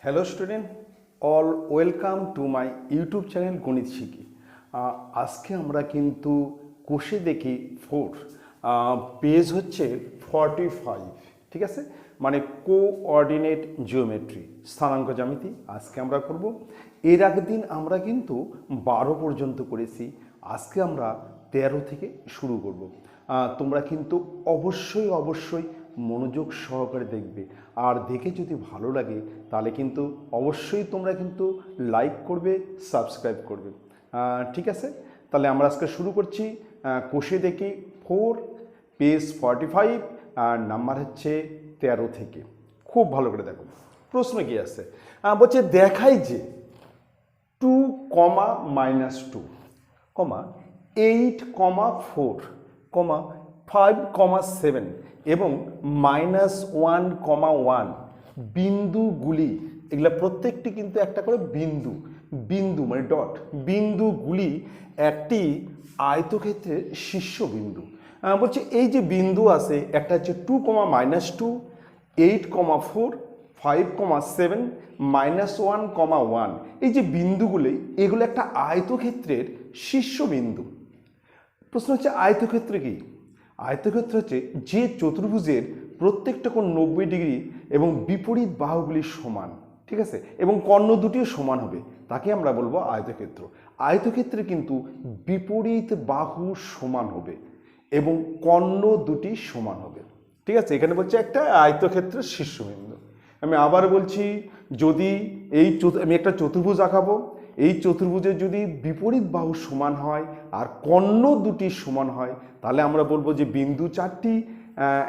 Hello student, all welcome to my YouTube channel গণিত শিখি। আজকে আমরা কিন্তু কোষে দেখি 4 পেজ হচ্ছে 45, ঠিক আছে, মানে কোঅর্ডিনেট জিওমেট্রি, স্থানাঙ্ক জ্যামিতি আজকে আমরা করব। এর আগের দিন আমরা কিন্তু 12 পর্যন্ত করেছি, আজকে আমরা 13 থেকে শুরু করব। তোমরা কিন্তু অবশ্যই মনোযোগ সহকারে দেখবে, আর দেখে যদি ভালো লাগে তাহলে কিন্তু অবশ্যই তোমরা কিন্তু লাইক করবে, সাবস্ক্রাইব করবে, ঠিক আছে। তাহলে আমরা আজকে শুরু করছি। কোষে দেখি 4 পেজ 45 আর নাম্বার হচ্ছে 13 থেকে। খুব ভালো করে দেখো, প্রশ্ন কি আছে, বলছে দেখাই যে 2, -2, 8, 4, 5, 7 এবং -1, 1 বিন্দুগুলি, এগুলা প্রত্যেকটি কিন্তু একটা করে বিন্দু মানে ডট, বিন্দুগুলি একটি আয়তক্ষেত্রের শীর্ষবিন্দু। বলছে এই যে বিন্দু আছে, একটা হচ্ছে 2, -2, 8, 4, 5, 7, -1, 1, এই যে বিন্দুগুলি, এগুলো একটা আয়তক্ষেত্রের শীর্ষবিন্দু। প্রশ্ন হচ্ছে আয়তক্ষেত্র কি? আয়তক্ষেত্র হচ্ছে যে চতুর্ভুজের প্রত্যেকটা কোণ 90 ডিগ্রি এবং বিপরীত বাহুগুলি সমান, ঠিক আছে, এবং কর্ণ দুটিও সমান হবে, তাকে আমরা বলবো আয়তক্ষেত্র। আয়তক্ষেত্রে কিন্তু বিপরীত বাহু সমান হবে এবং কর্ণ দুটি সমান হবে, ঠিক আছে। এখানে বলছে একটা আয়তক্ষেত্রের শীর্ষবিন্দু। আমি আবার বলছি, যদি আমি একটা চতুর্ভুজ আঁকাবো, এই চতুর্ভুজের যদি বিপরীত বাহু সমান হয় আর কর্ণ দুটি সমান হয়, তাহলে আমরা বলবো যে বিন্দু চারটি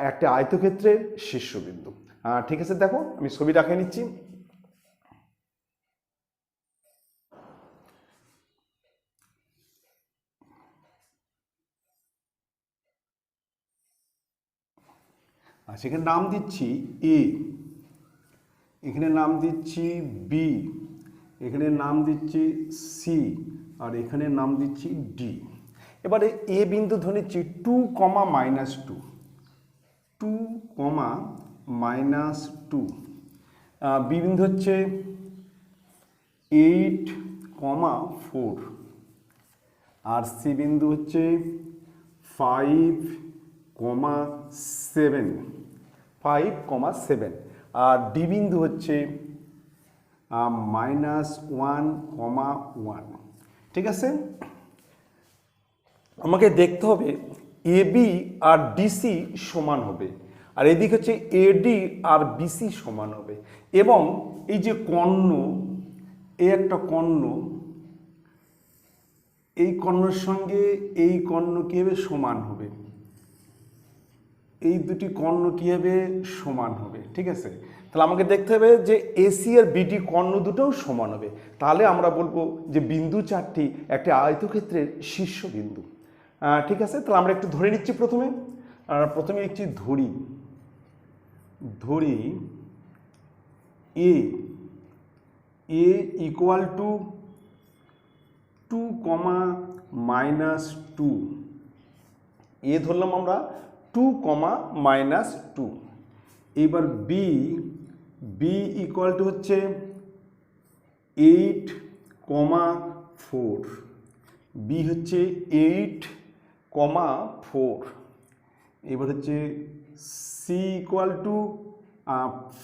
একটা আয়তক্ষেত্রের শীর্ষবিন্দু, ঠিক আছে। দেখো আমি ছবি রাখে নিচ্ছি। আচ্ছা, এখানে নাম দিচ্ছি এ, এখানে নাম দিচ্ছি বি, এখানে নাম দিচ্ছি সি, আর এখানে নাম দিচ্ছি ডি। এবারে এ বিন্দু ধরে নিচ্ছি 2, -2, 2, -2, বি বিন্দু হচ্ছে 8, 4, আর সি বিন্দু হচ্ছে 5, 7, আর ডি বিন্দু হচ্ছে -1, 1, ঠিক আছে। আমাকে দেখতে হবে এবি আর ডিসি সমান হবে, আর এদিক হচ্ছে এডি আর বিসি সমান হবে, এবং এই যে কর্ণ, এই একটা কর্ণ, এই কর্ণের সঙ্গে এই কর্ণ কী হবে? সমান হবে। এই দুটি কর্ণ কী হবে? সমান হবে, ঠিক আছে। তাহলে আমাকে দেখতে হবে যে এসি আর বিডি কর্ণ দুটোও সমান হবে, তাহলে আমরা বলবো যে বিন্দু চারটি একটি আয়তক্ষেত্রের শীর্ষবিন্দু, ঠিক আছে। তাহলে আমরা একটু ধরে নিচ্ছি। প্রথমে লিখছি ধরি এ ইকুয়াল টু 2, -2, এ ধরলাম আমরা 2, -2। এবার বি ইকুয়াল টু হচ্ছে 8, 4, বি হচ্ছে 8, 4। এবার হচ্ছে সি ইকুয়াল টু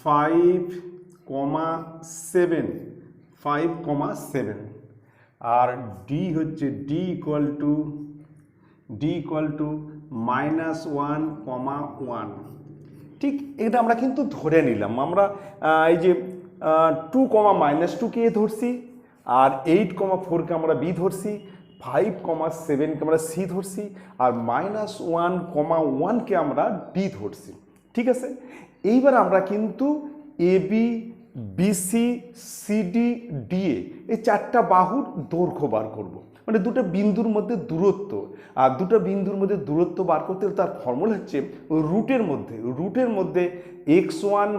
5, 7, 5, আর ডি হচ্ছে ডি ইকুয়াল টু -1, 1। ঠিক, এটা আমরা কিন্তু ধরে নিলাম। আমরা এই যে 2, -2কে এ ধরছি, আর 8, 4কে আমরা বি ধরছি, 5, 7কে আমরা সি ধরছি, আর -1, 1কে আমরা ডি ধরছি, ঠিক আছে। এইবার আমরা কিন্তু এবি, বিসি, সিডি, ডিএ এই চারটা বাহুর দৈর্ঘ্য বার করব, মানে দুটো বিন্দুর মধ্যে দূরত্ব। আর দুটো বিন্দুর মধ্যে দূরত্ব বার করতে তার ফর্মুলা হচ্ছে রুটের মধ্যে x1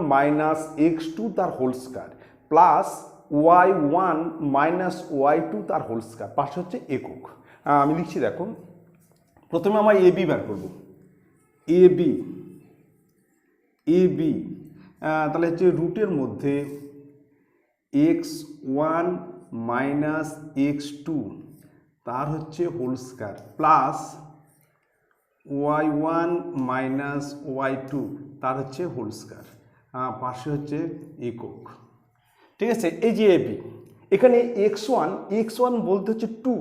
- x2 তার whole square plus y1 - y2 তার হোল স্কয়ার, পাশে হচ্ছে একক। আমি লিখছি, দেখো প্রথমে আমার এবি বার করব, এবি তাহলে হচ্ছে রুটের মধ্যে x one minus x two তার হচ্ছে whole square plus y one minus y two তার হচ্ছে হোল স্কয়ার, পাশে হচ্ছে একক। ঠিক আছে, এই যে এবি, এখানে এক্স ওয়ান বলতে হচ্ছে 2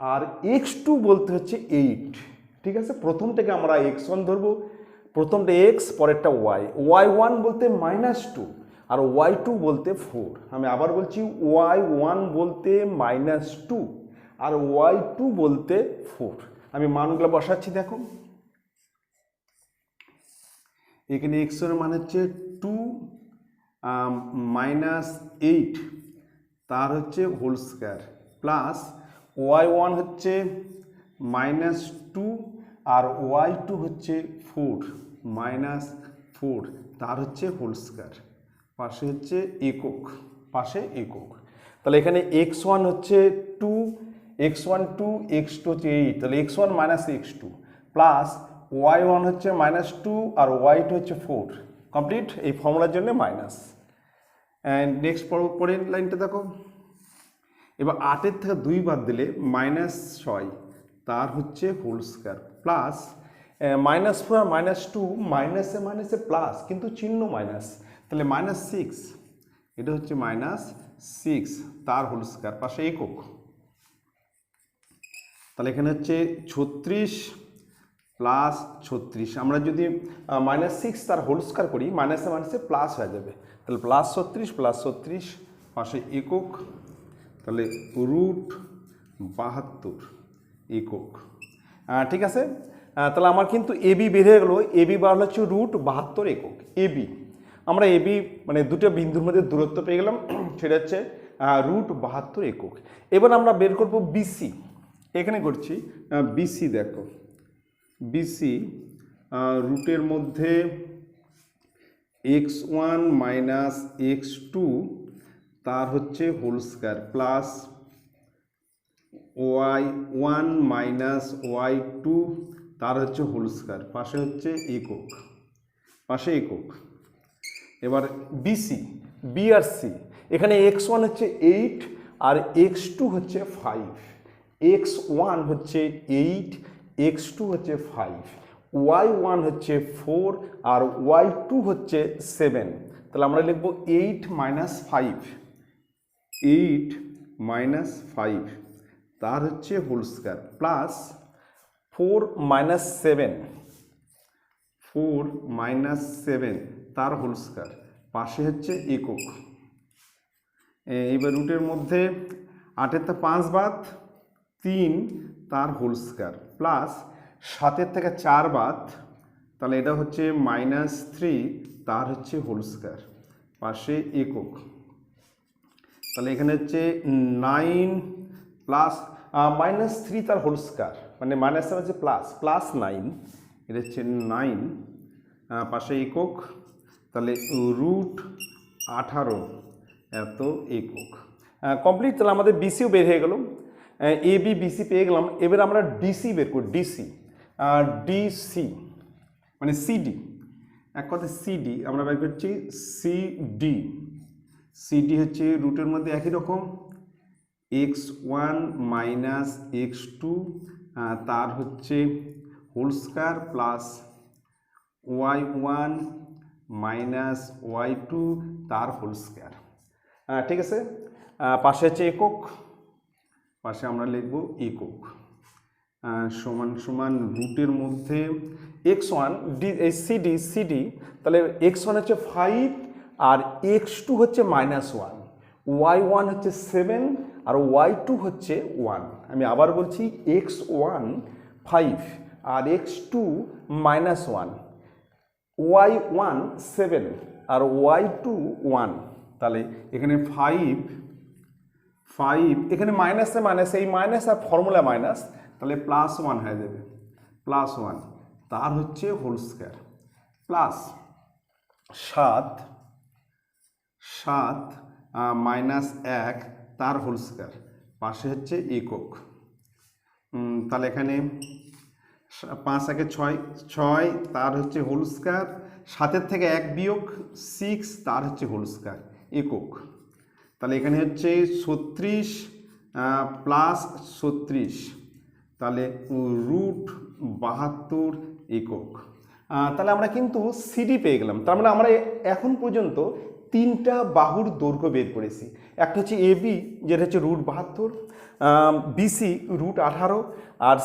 আর এক্স টু বলতে হচ্ছে 8। ঠিক আছে, প্রথমটাকে আমরা এক্স ওয়ান ধরবো, প্রথমটা এক্স, পরেরটা ওয়াই ওয়ান বলতে -2 আর ওয়াই টু বলতে 4। আমি আবার বলছি, ওয়াই ওয়ান বলতে -2 আর ওয়াই টু বলতে 4। আমি মানগুলো বসাচ্ছি, দেখো এখানে এক্স এর মান হচ্ছে 2 -8 তার হচ্ছে whole square plus y one হচ্ছে -2 আর ওয়াই টু হচ্ছে 4 -4 তার হচ্ছে হোল স্কয়ার, পাশে হচ্ছে একক, পাশে একক। তাহলে এখানে এক্স ওয়ান হচ্ছে 2, এক্স ওয়ান 2, এক্স টু হচ্ছে 8, তাহলে x one minus x two plus y one হচ্ছে -2 আর ওয়াই টু হচ্ছে 4। কমপ্লিট, এই ফর্মুলার জন্য মাইনাস। অ্যান্ড নেক্সট পরের লাইনটা দেখো, এবার 8-এর থেকে 2 বাদ দিলে -6 তার হচ্ছে হোল স্কয়ার প্লাস -4 আর -2 মাইনাসে মাইনাসে প্লাস, কিন্তু চিহ্ন মাইনাস, তাহলে -6, এটা হচ্ছে -6 তার হোল স্কয়ার, পাশে একক। তাহলে এখানে হচ্ছে 36 প্লাস 36, আমরা যদি -6 তার হোল স্কয়ার করি মাইনাসে মাইনাসে প্লাস হয়ে যাবে, তাহলে +36 পাশে একক, তাহলে √72 একক। ঠিক আছে, তাহলে আমার কিন্তু এবি বেরিয়ে গেলো, এবি বার হচ্ছে √72 একক। এবি আমরা এবি মানে দুটো বিন্দুর মধ্যে দূরত্ব পেয়ে গেলাম, সেটা হচ্ছে √72 একক। এবার আমরা বের করব বিসি, এখানে করছি বিসি। দেখো বিসি রুটের মধ্যে x1 মাইনাস x2 তার হচ্ছে whole square plus y1 minus y2 তার হচ্ছে হোল স্কয়ার, পাশে হচ্ছে একক, পাশে একক। এবার বিসি, বি আর সি, এখানে x1 হচ্ছে 8 আর x2 হচ্ছে 5, x1 হচ্ছে 8, x2 হচ্ছে 5, y1 হচ্ছে 4 আর y2 হচ্ছে 7। তাহলে আমরা লিখব 8 মাইনাস 5 তার হচ্ছে হোল স্কয়ার প্লাস 4 মাইনাস 7 তার হোল স্কয়ার, পাশে হচ্ছে একক। এবার রুটের মধ্যে 8-এর থেকে 5 বাদ 3 তার হোল স্কয়ার প্লাস 7-এর থেকে 4 বাদ, তাহলে এটা হচ্ছে -3 তার হচ্ছে হোল স্কয়ার, পাশে একক। তাহলে এখানে হচ্ছে 9 প্লাস -3 তার হোল স্কয়ার, মানে মাইনাস হচ্ছে প্লাস 9, এটা হচ্ছে 9 পাশে একক, তাহলে √18 এত একক। কমপ্লিট, তাহলে আমাদের বিসিও বের হয়ে গেল, এ বি বিসি পেয়ে গেলাম। এবার আমরা ডিসি বের করি, ডিসি মানে সিডি, এক কথা সিডি আমরা বের করছি, সিডি হচ্ছে রুটের মধ্যে একই রকম x1 মাইনাস x2 তার হচ্ছে whole square plus y1 minus y2 তার হোল স্কয়ার। ঠিক আছে, পাশে হচ্ছে একক, পাশে আমরা লিখব একক, সমান সমান রুটের মধ্যে x1 সিডি, তাহলে x1 হচ্ছে 5 আর x2 হচ্ছে -1, y1 হচ্ছে 7 আর y2 হচ্ছে 1। আমি আবার বলছি, x1 5 আর x2 -1, y1 7 আর y2 1। তাহলে এখানে 5 এখানে মাইনাসে মাইনাস, এই মাইনাস আর ফর্মুলা মাইনাস, তাহলে +1 হয়ে যাবে, +1 তার হচ্ছে হোল স্কয়ার প্লাস 7 -1 তার হোল স্কয়ার, পাশে হচ্ছে একক। তাহলে এখানে 5 একে 6 তার হচ্ছে হোল স্কয়ার, 7-এর থেকে 1 বিয়োগ 6 তার হচ্ছে হোল স্কয়ার, একক। তাহলে এখানে হচ্ছে 36 প্লাস 36, তাহলে √72 একক। তাহলে আমরা কিন্তু সিডি পেয়ে গেলাম। তার মানে আমরা এখন পর্যন্ত তিনটা বাহুর দৈর্ঘ্য বের করেছি। একটা হচ্ছে এবি, যেটা হচ্ছে √72, বিসি √18, আর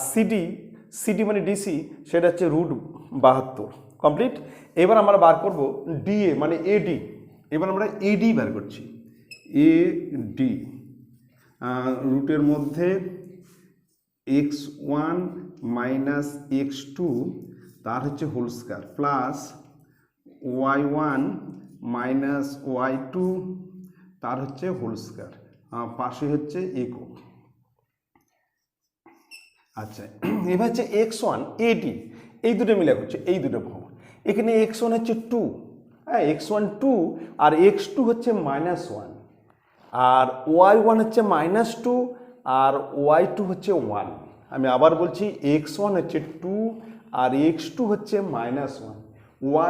সিডি মানে ডিসি, সেটা হচ্ছে √72। কমপ্লিট। এবার আমরা বার করব ডিএ মানে এডি। এবার আমরা এডি বার করছি। এডি রুটের মধ্যে x1 মাইনাস x2 তার হচ্ছে whole square plus y1 minus y2 তার হচ্ছে হোল স্কয়ার, পাশে হচ্ছে একক। আচ্ছা, এবার হচ্ছে x1 এডি, এই দুটো মিলে হচ্ছে এই দুটো ভাগ। এখানে x1 হচ্ছে 2, হ্যাঁ x1 2, আর x2 হচ্ছে -1, আর y1 হচ্ছে -2, আর y2 হচ্ছে 1। আমি আবার বলছি x1 হচ্ছে 2 আর x2 হচ্ছে -1,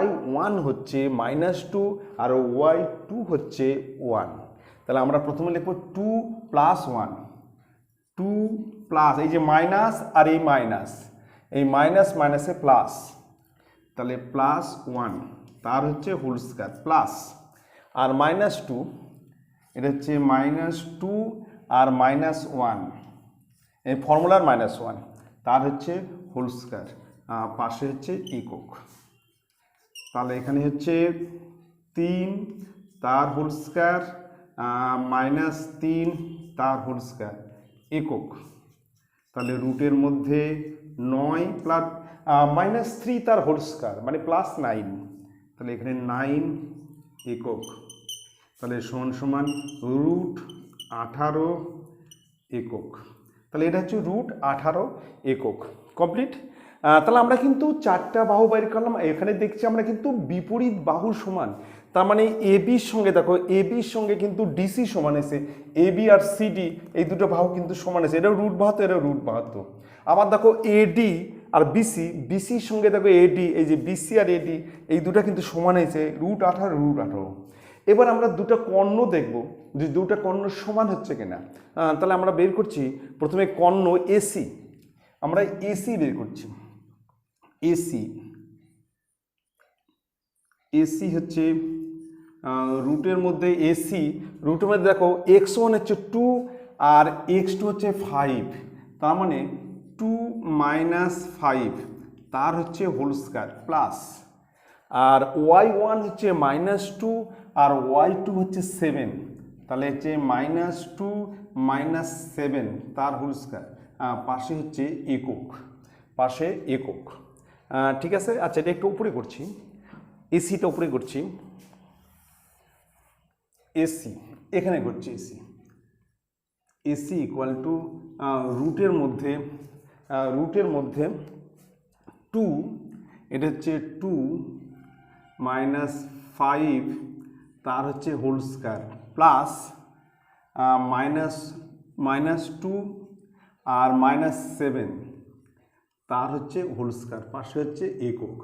y1 হচ্ছে -2 আর y2 হচ্ছে 1। তাহলে আমরা প্রথমে লিখব 2 প্লাস 1, 2 প্লাস এই যে মাইনাস আর এই মাইনাস, এই মাইনাস মাইনাসে প্লাস, তাহলে প্লাস 1 তার হচ্ছে হোল স্কয়ার প্লাস, আর -2 এটা হচ্ছে -2 আর -1, এই ফর্মুলার -1 তার হচ্ছে হোল স্কয়ার, পাশে হচ্ছে একক। তাহলে এখানে হচ্ছে 3 তার হোল স্কয়ার -3 তার হোল স্কয়ার একক। তাহলে রুটের মধ্যে 9 প্লাস -3 তার হোল স্কয়ার মানে +9, তাহলে এখানে 9 একক। তাহলে সমান সমান √18 একক। তাহলে এটা হচ্ছে √18 একক। কমপ্লিট। তাহলে আমরা কিন্তু চারটা বাহু বাইর করলাম। এখানে দেখছি আমরা কিন্তু বিপরীত বাহুর সমান, তার মানে এবির সঙ্গে দেখো, এবির সঙ্গে কিন্তু ডিসি সমান এসে, এবি আর সিডি এই দুটো বাহু কিন্তু সমান এসে, এটা √72, এটা √72। আবার দেখো এডি আর বিসির সঙ্গে দেখো এডি, এই যে বিসি আর এডি এই দুটো কিন্তু সমান এসে √18 √18। এবার আমরা দুটো কর্ণ দেখব যে দুটো কর্ণ সমান হচ্ছে কিনা। তাহলে আমরা বের করছি প্রথমে কর্ণ এসি, আমরা এসি বের করছি। এসি হচ্ছে রুটের মধ্যে এসি, রুটের মধ্যে দেখো x1 হচ্ছে 2 আর x2 হচ্ছে 5, তার মানে 2 - 5 তার হচ্ছে হোল স্কয়ার প্লাস, আর y1 হচ্ছে -2 আর y2 হচ্ছে 7, তাহলে হচ্ছে -2 - 7 তার হোল স্কয়ার, পাশে হচ্ছে একক, পাশে একক। ঠিক আছে। আচ্ছা, এটা একটু উপরে করছি, এসিটা উপরে করছি, এসি এখানে করছি, এসি ইকুয়াল টু রুটের মধ্যে 2, এটা হচ্ছে 2 - 5 তার হচ্ছে হোল স্কয়ার প্লাস -2 আর -7 তার হচ্ছে হোল স্কয়ার, পাশে হচ্ছে একক।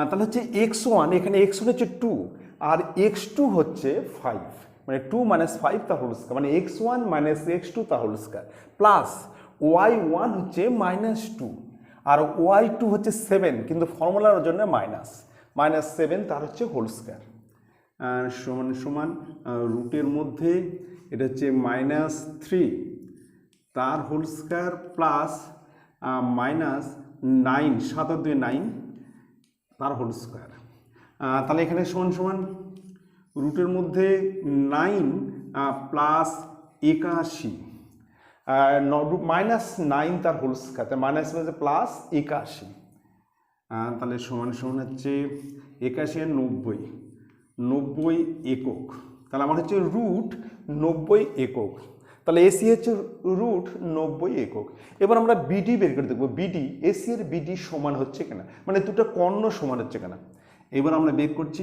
তাহলে হচ্ছে x1, এখানে x1 হচ্ছে 2 আর x2 হচ্ছে 5, মানে 2 - 5 তার হোল স্কয়ার, মানে x1 - x2 তার হোল স্কয়ার প্লাস y1 হচ্ছে -2 আর y2 হচ্ছে 7, কিন্তু ফর্মুলার জন্য -7 তার হচ্ছে হোল স্কয়ার, সমান সমান রুটের মধ্যে এটা হচ্ছে -3 তার হোল স্কয়ার প্লাস -9 7 আর 2 9 তার হোল স্কয়ার। তাহলে এখানে সমান সমান রুটের মধ্যে 9 প্লাস 81 -9 তার হোল স্কয়ার, তাই মাইনাস প্লাস 81, তাহলে সমান সমান হচ্ছে 81 আর 90 একক। তাহলে আমার হচ্ছে √90 একক। তাহলে এসি হচ্ছে √90 একক। এবার আমরা বিডি বের করে দেখবো, বিডি এসি এর বিডি সমান হচ্ছে কিনা, মানে দুটো কর্ণ সমান হচ্ছে কিনা। এবার আমরা বের করছি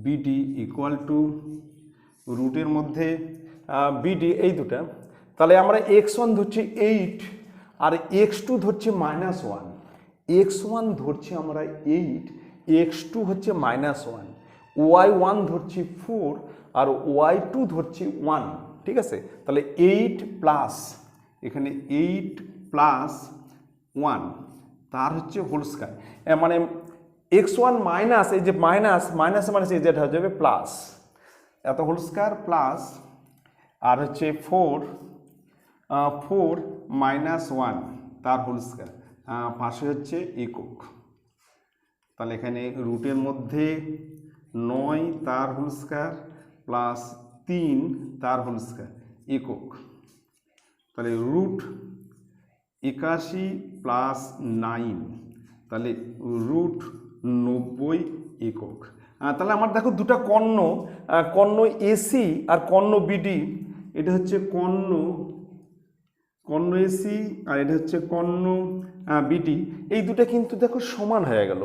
বিডি ইকুয়াল টু রুটের মধ্যে বিডি এই দুটা, তাহলে আমরা x1 ধরছি 8 আর x2 ধরছি -1, x1 ধরছি আমরা 8, x2 হচ্ছে -1, y1 ধরছি 4 আর y2 ধরছি 1, ঠিক আছে? তাহলে 8 প্লাস এখানে 8 প্লাস 1 তার হচ্ছে হোল স্কয়ার, মানে x1 মাইনাস এই যে মাইনাস মাইনাস এই যেটা হয়ে যাবে প্লাস, এত হোল স্কয়ার প্লাস আর হচ্ছে 4 মাইনাস 1 তার হোল স্কয়ার, পাশে হচ্ছে একক। তাহলে এখানে রুটের মধ্যে 9 তার হোল স্কয়ার প্লাস 3 তার হোল স্কয়ার একক। তাহলে রুট 81 প্লাস 9, তাহলে রুট 90 একক। তাহলে আমার দেখো দুটা কর্ণ এসি আর কর্ণ বিডি, এটা হচ্ছে কর্ণ এসি আর এটা হচ্ছে কর্ণ বিডি, এই দুটা কিন্তু দেখো সমান হয়ে গেল,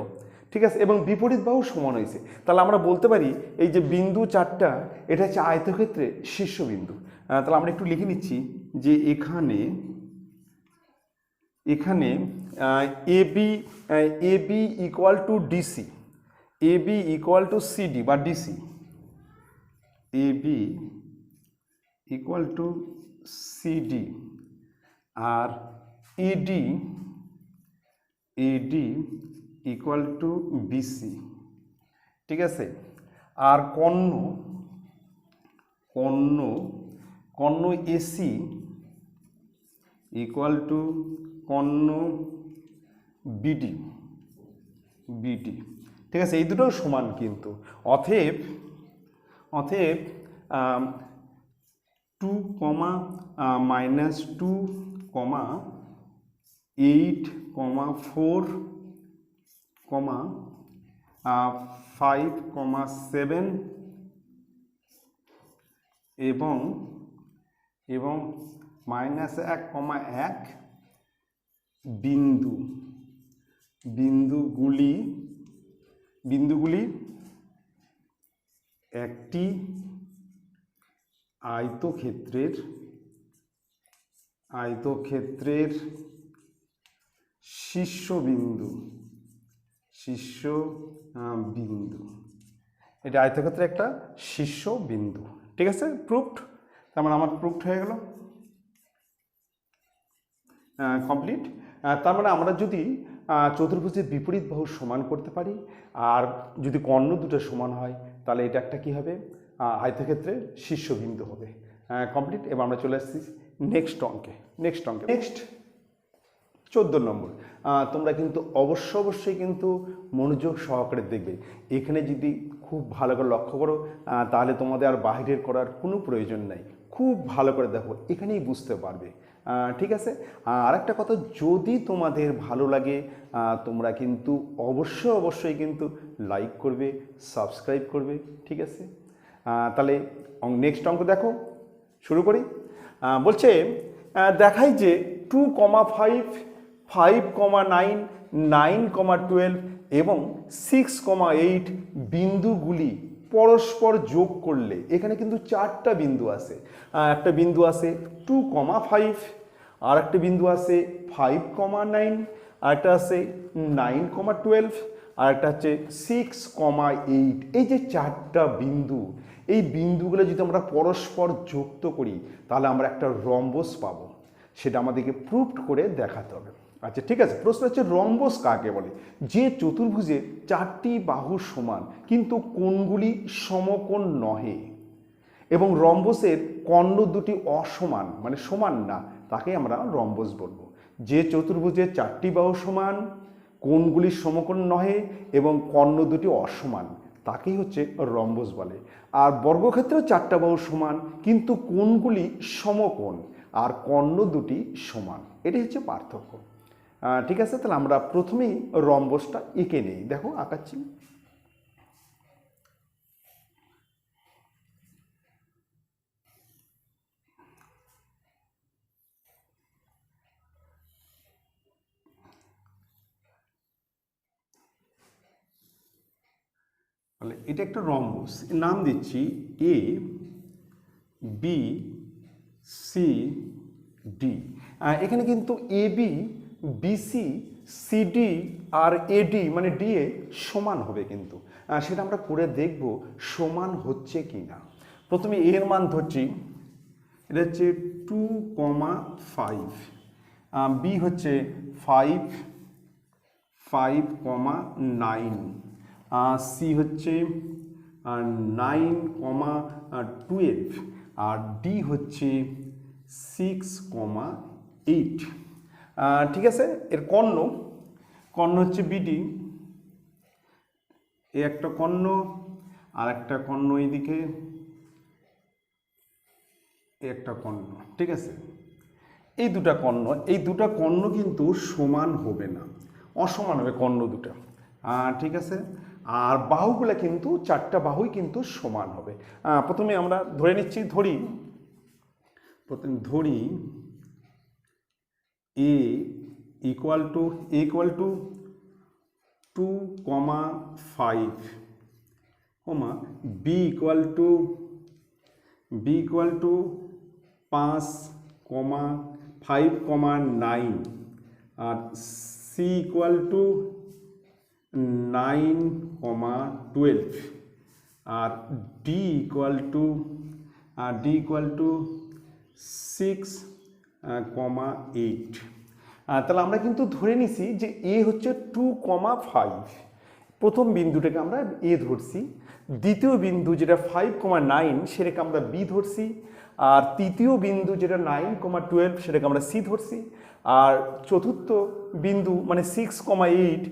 ঠিক আছে? এবং বিপরীত বাহু সমান হয়েছে। তাহলে আমরা বলতে পারি এই যে বিন্দু চারটা এটা হচ্ছে আয়তক্ষেত্রে শীর্ষবিন্দু। তাহলে আমরা একটু লিখে নিচ্ছি যে এখানে A B equal to D C, A B equal to C D বা D C, A B equal to C D আর এডি ইকুয়াল টু বিসি, ঠিক আছে? আর কর্ণ এসি ইকুয়াল টু কর্ণ বিডি, ঠিক আছে? এই দুটোও সমান কিন্তু। অতএব 2, -2, 8, 4, 5, 7 এবং -1, 1 বিন্দুগুলি একটি আয়তক্ষেত্রের শীর্ষবিন্দু, এটা আয়তক্ষেত্রে একটা শীর্ষবিন্দু, ঠিক আছে? প্রুফড। তার মানে আমার প্রুফড হয়ে গেল, কমপ্লিট। তার মানে আমরা যদি চতুর্ভুজের বিপরীত বাহু সমান করতে পারি আর যদি কর্ণ দুটো সমান হয় তাহলে এটা একটা কি হবে, আয়তক্ষেত্রের শীর্ষবিন্দু হবে। কমপ্লিট। এবার আমরা চলে আসছি নেক্সট অঙ্কে। নেক্সট 14 নম্বর। তোমরা কিন্তু অবশ্যই কিন্তু মনোযোগ সহকারে দেখবে। এখানে যদি খুব ভালো করে লক্ষ্য করো তাহলে তোমাদের আর বাইরের করার কোনো প্রয়োজন নাই। খুব ভালো করে দেখো, এখানেই বুঝতে পারবে, ঠিক আছে? আর একটা কথা, যদি তোমাদের ভালো লাগে তোমরা কিন্তু অবশ্যই কিন্তু লাইক করবে, সাবস্ক্রাইব করবে, ঠিক আছে? তাহলে নেক্সট অঙ্ক দেখো, শুরু করি। বলছে দেখাই যে 2, 5, 5, 9, 9, 12 এবং 6, 8 বিন্দুগুলি পরস্পর যোগ করলে এখানে কিন্তু 4টা বিন্দু আছে। একটা বিন্দু আছে 2, 5, আর একটা বিন্দু আছে 5, 9, আর একটা আছে 9, 12, আর একটা হচ্ছে 6, 8। এই যে 4টা বিন্দু, এই বিন্দুগুলো যদি আমরা পরস্পর যুক্ত করি তাহলে আমরা একটা রম্বস পাবো। সেটা আমাদেরকে প্রুফড করে দেখাতে হবে। আচ্ছা, ঠিক আছে। প্রশ্ন হচ্ছে রম্বস কাকে বলে? যে চতুর্ভুজে 4টি বাহু সমান কিন্তু কোণগুলি সমকোণ নহে এবং রম্বসের কর্ণ দুটি অসমান, মানে সমান না, তাকে আমরা রম্বস বলবো। যে চতুর্ভুজে 4টি বাহু সমান, কোণগুলি সমকোণ নহে এবং কর্ণ দুটি অসমান, তাকেই হচ্ছে রম্বস বলে। আর বর্গক্ষেত্রেও 4টা বাহু সমান কিন্তু কোণগুলি সমকোণ আর কর্ণ দুটি সমান, এটাই হচ্ছে পার্থক্য। ঠিক আছে, তাহলে আমরা প্রথমেই রম্বসটা এঁকে নিই। দেখো আঁকাচ্ছি। তাহলে এটা একটা রম্বস, নাম দিচ্ছি এ বি সি ডি। এখানে কিন্তু এ বি বিসি সিডি আর এডি মানে ডিএ সমান হবে কিন্তু সেটা আমরা করে দেখব সমান হচ্ছে কি না। প্রথমে এর মান ধরছি, এটা হচ্ছে 2,5, বি হচ্ছে 5,9, সি হচ্ছে 9,12 আর ডি হচ্ছে 6,8। ঠিক আছে, এর কর্ণ হচ্ছে বিডি, এ একটা কর্ণ আর একটা কর্ণ এইদিকে, একটা কর্ণ। ঠিক আছে, এই দুটা কর্ণ কিন্তু সমান হবে না, অসমান হবে কর্ণ দুটা। ঠিক আছে, আর বাহুগুলা কিন্তু চারটা বাহুই কিন্তু সমান হবে। প্রথমে আমরা ধরে নিচ্ছি, প্রথমে ধরি A equal to 2,5, B equal to 5,9 আর সি ইকুয়াল টু 9,12 আর ডি ইকুয়াল টু 6,8। তাহলে আমরা কিন্তু ধরে নিছি যে এ হচ্ছে 2,5, প্রথম বিন্দুটাকে আমরা এ ধরছি, দ্বিতীয় বিন্দু যেটা 5,9 সেটাকে আমরা বি ধরছি, আর তৃতীয় বিন্দু যেটা 9,12 সেটাকে আমরা সি ধরছি, আর চতুর্থ বিন্দু মানে 6,8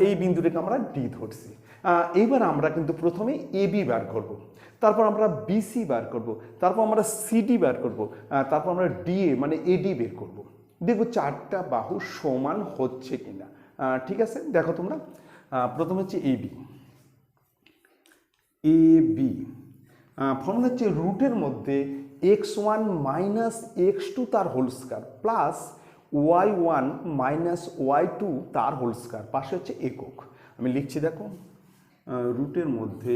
এই বিন্দুটাকে আমরা ডি ধরছি। এইবার আমরা কিন্তু প্রথমে এবি বার করব, তারপর আমরা বিসি বার করব, তারপর আমরা সিডি বার করব, তারপর আমরা ডিএ মানে এডি বের করব। দেখো চারটা বাহু সমান হচ্ছে কিনা। ঠিক আছে, দেখো তোমরা, প্রথম হচ্ছে এবি, ফর্মুলা হচ্ছে রুটের মধ্যে x1 মাইনাস x2 তার whole square plus y1 minus y2 তার হোল স্কয়ার, পাশে হচ্ছে একক। আমি লিখছি, দেখো, রুটের মধ্যে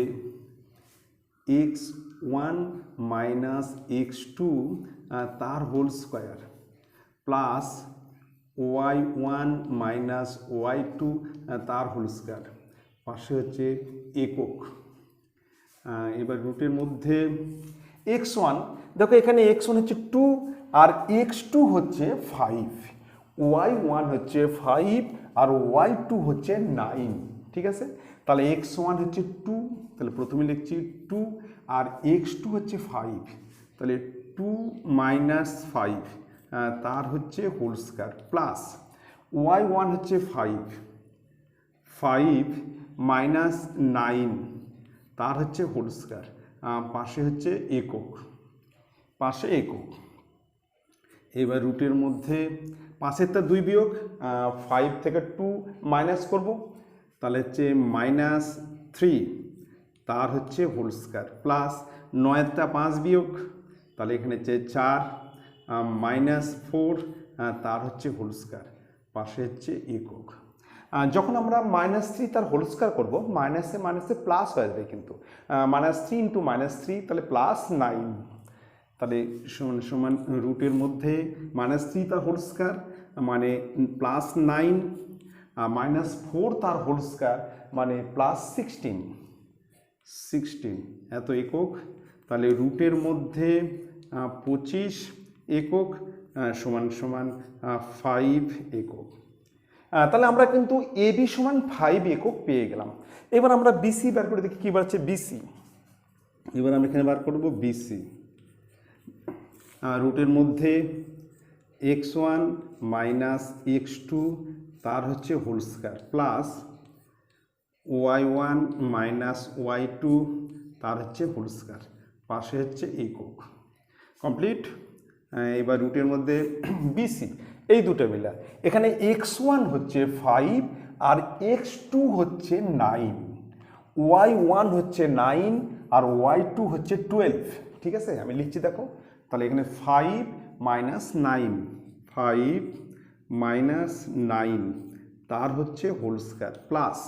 x1 মাইনাস x2 তার whole square plus y1 minus y2 তার হোল স্কয়ার, পাশে হচ্ছে একক। এবার রুটের মধ্যে x1, দেখো এখানে x1 হচ্ছে 2 আর x2 হচ্ছে 5, y1 হচ্ছে 5 আর y2 হচ্ছে 9। ঠিক আছে, তাহলে x1 হচ্ছে 2, তাহলে প্রথমে লিখছি 2 আর x2 হচ্ছে 5, তাহলে 2 মাইনাস 5 তার হচ্ছে হোল স্কয়ার প্লাস y1 হচ্ছে 5 মাইনাস 9 তার হচ্ছে হোল স্কয়ার, পাশে হচ্ছে একক, এবার রুটের মধ্যে পাশেরটা 2 বিয়োগ, 5 থেকে 2 মাইনাস করব, তাহলে হচ্ছে মাইনাস 3 তার হচ্ছে হোল স্কয়ার প্লাস 9টা 5 বিয়োগ, তাহলে এখানে হচ্ছে 4 মাইনাস 4 তার হচ্ছে হোল স্কয়ার, পাশে হচ্ছে একক। যখন আমরা -3 তার হোল স্কয়ার করবো, মাইনাসে প্লাস হয়ে যাবে, কিন্তু -3 ইন্টু -3 তাহলে +9, তাহলে সমান সমান রুটের মধ্যে -3 তার হোল স্কয়ার মানে +9, -4 তার হোল স্কয়ার মানে +16 এত একক। তাহলে রুটের মধ্যে 25 একক সমান সমান 5 একক। তাহলে আমরা কিন্তু এবি সমান 5 একক পেয়ে গেলাম। এবার আমরা বিসি বার করে দেখি কি বাড়ছে বিসি। এবার আমরা এখানে বার করব বিসি, রুটের মধ্যে x1 মাইনাস x2 তার হচ্ছে whole square plus y1 minus y2 তার হচ্ছে হোল স্কয়ার, পাশে হচ্ছে একক। কমপ্লিট। এবার রুটের মধ্যে বিসি, এই দুটো মিলা, এখানে x1 হচ্ছে 5 আর x2 হচ্ছে 9, y1 হচ্ছে 9 আর y2 হচ্ছে 12। ঠিক আছে, আমি লিখছি, দেখো, তাহলে এখানে 5 মাইনাস 9 তার হচ্ছে হোল স্কয়ার প্লাস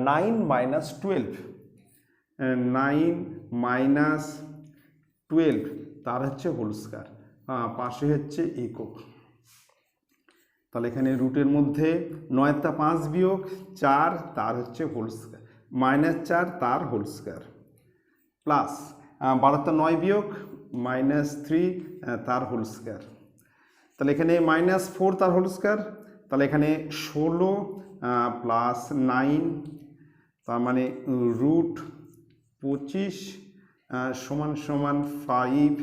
9 মাইনাস 12 তার হচ্ছে হোল স্কয়ার, পাশে হচ্ছে একক। তাহলে এখানে রুটের মধ্যে 9 * 5 বিয়োগ 4 তার হচ্ছে হোল স্কয়ার, -4 তার হোল স্কয়ার, প্লাস 12 * 9 বিয়োগ -3 তার হোল স্কয়ার। তাহলে এখানে -4 তার হোল স্কয়ার, তাহলে এখানে 16 প্লাস 9 তার মানে √25 সমান সমান 5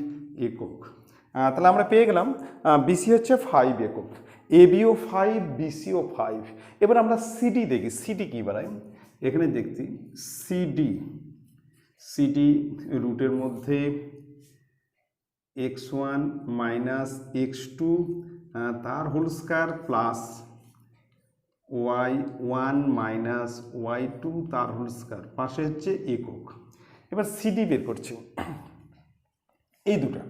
একক। তাহলে আমরা পেয়ে গেলাম বিসি হচ্ছে 5 একক, এবিও 5, বিসিও 5। এবার আমরা সিডি দেখি, সিডি কী বানাই এখানে দেখছি। সিডি রুটের মধ্যে x1 - x2 তার whole square plus y1 - y2 তার হোল স্কয়ার, পাশে হচ্ছে একক। এবার সিডি বের করছি এই দুটো।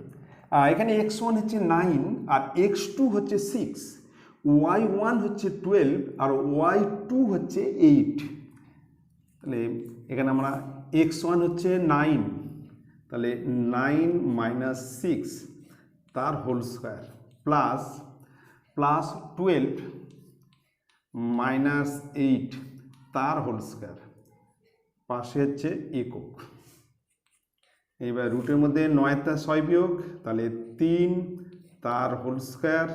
এখানে x1 হচ্ছে 9 আর x2 হচ্ছে 6, y1 হচ্ছে 12 আর y2 হচ্ছে 8। তাহলে এখানে আমরা x1 হচ্ছে 9, তাহলে 9 - 6 তার হোল স্কয়ার প্লাস 12 - 8 তার হোল স্কয়ার, পাশে হচ্ছে একক। এবার রুটের মধ্যে 9 * 6 বিয়োগ, তাহলে 3 তার হোল স্কয়ার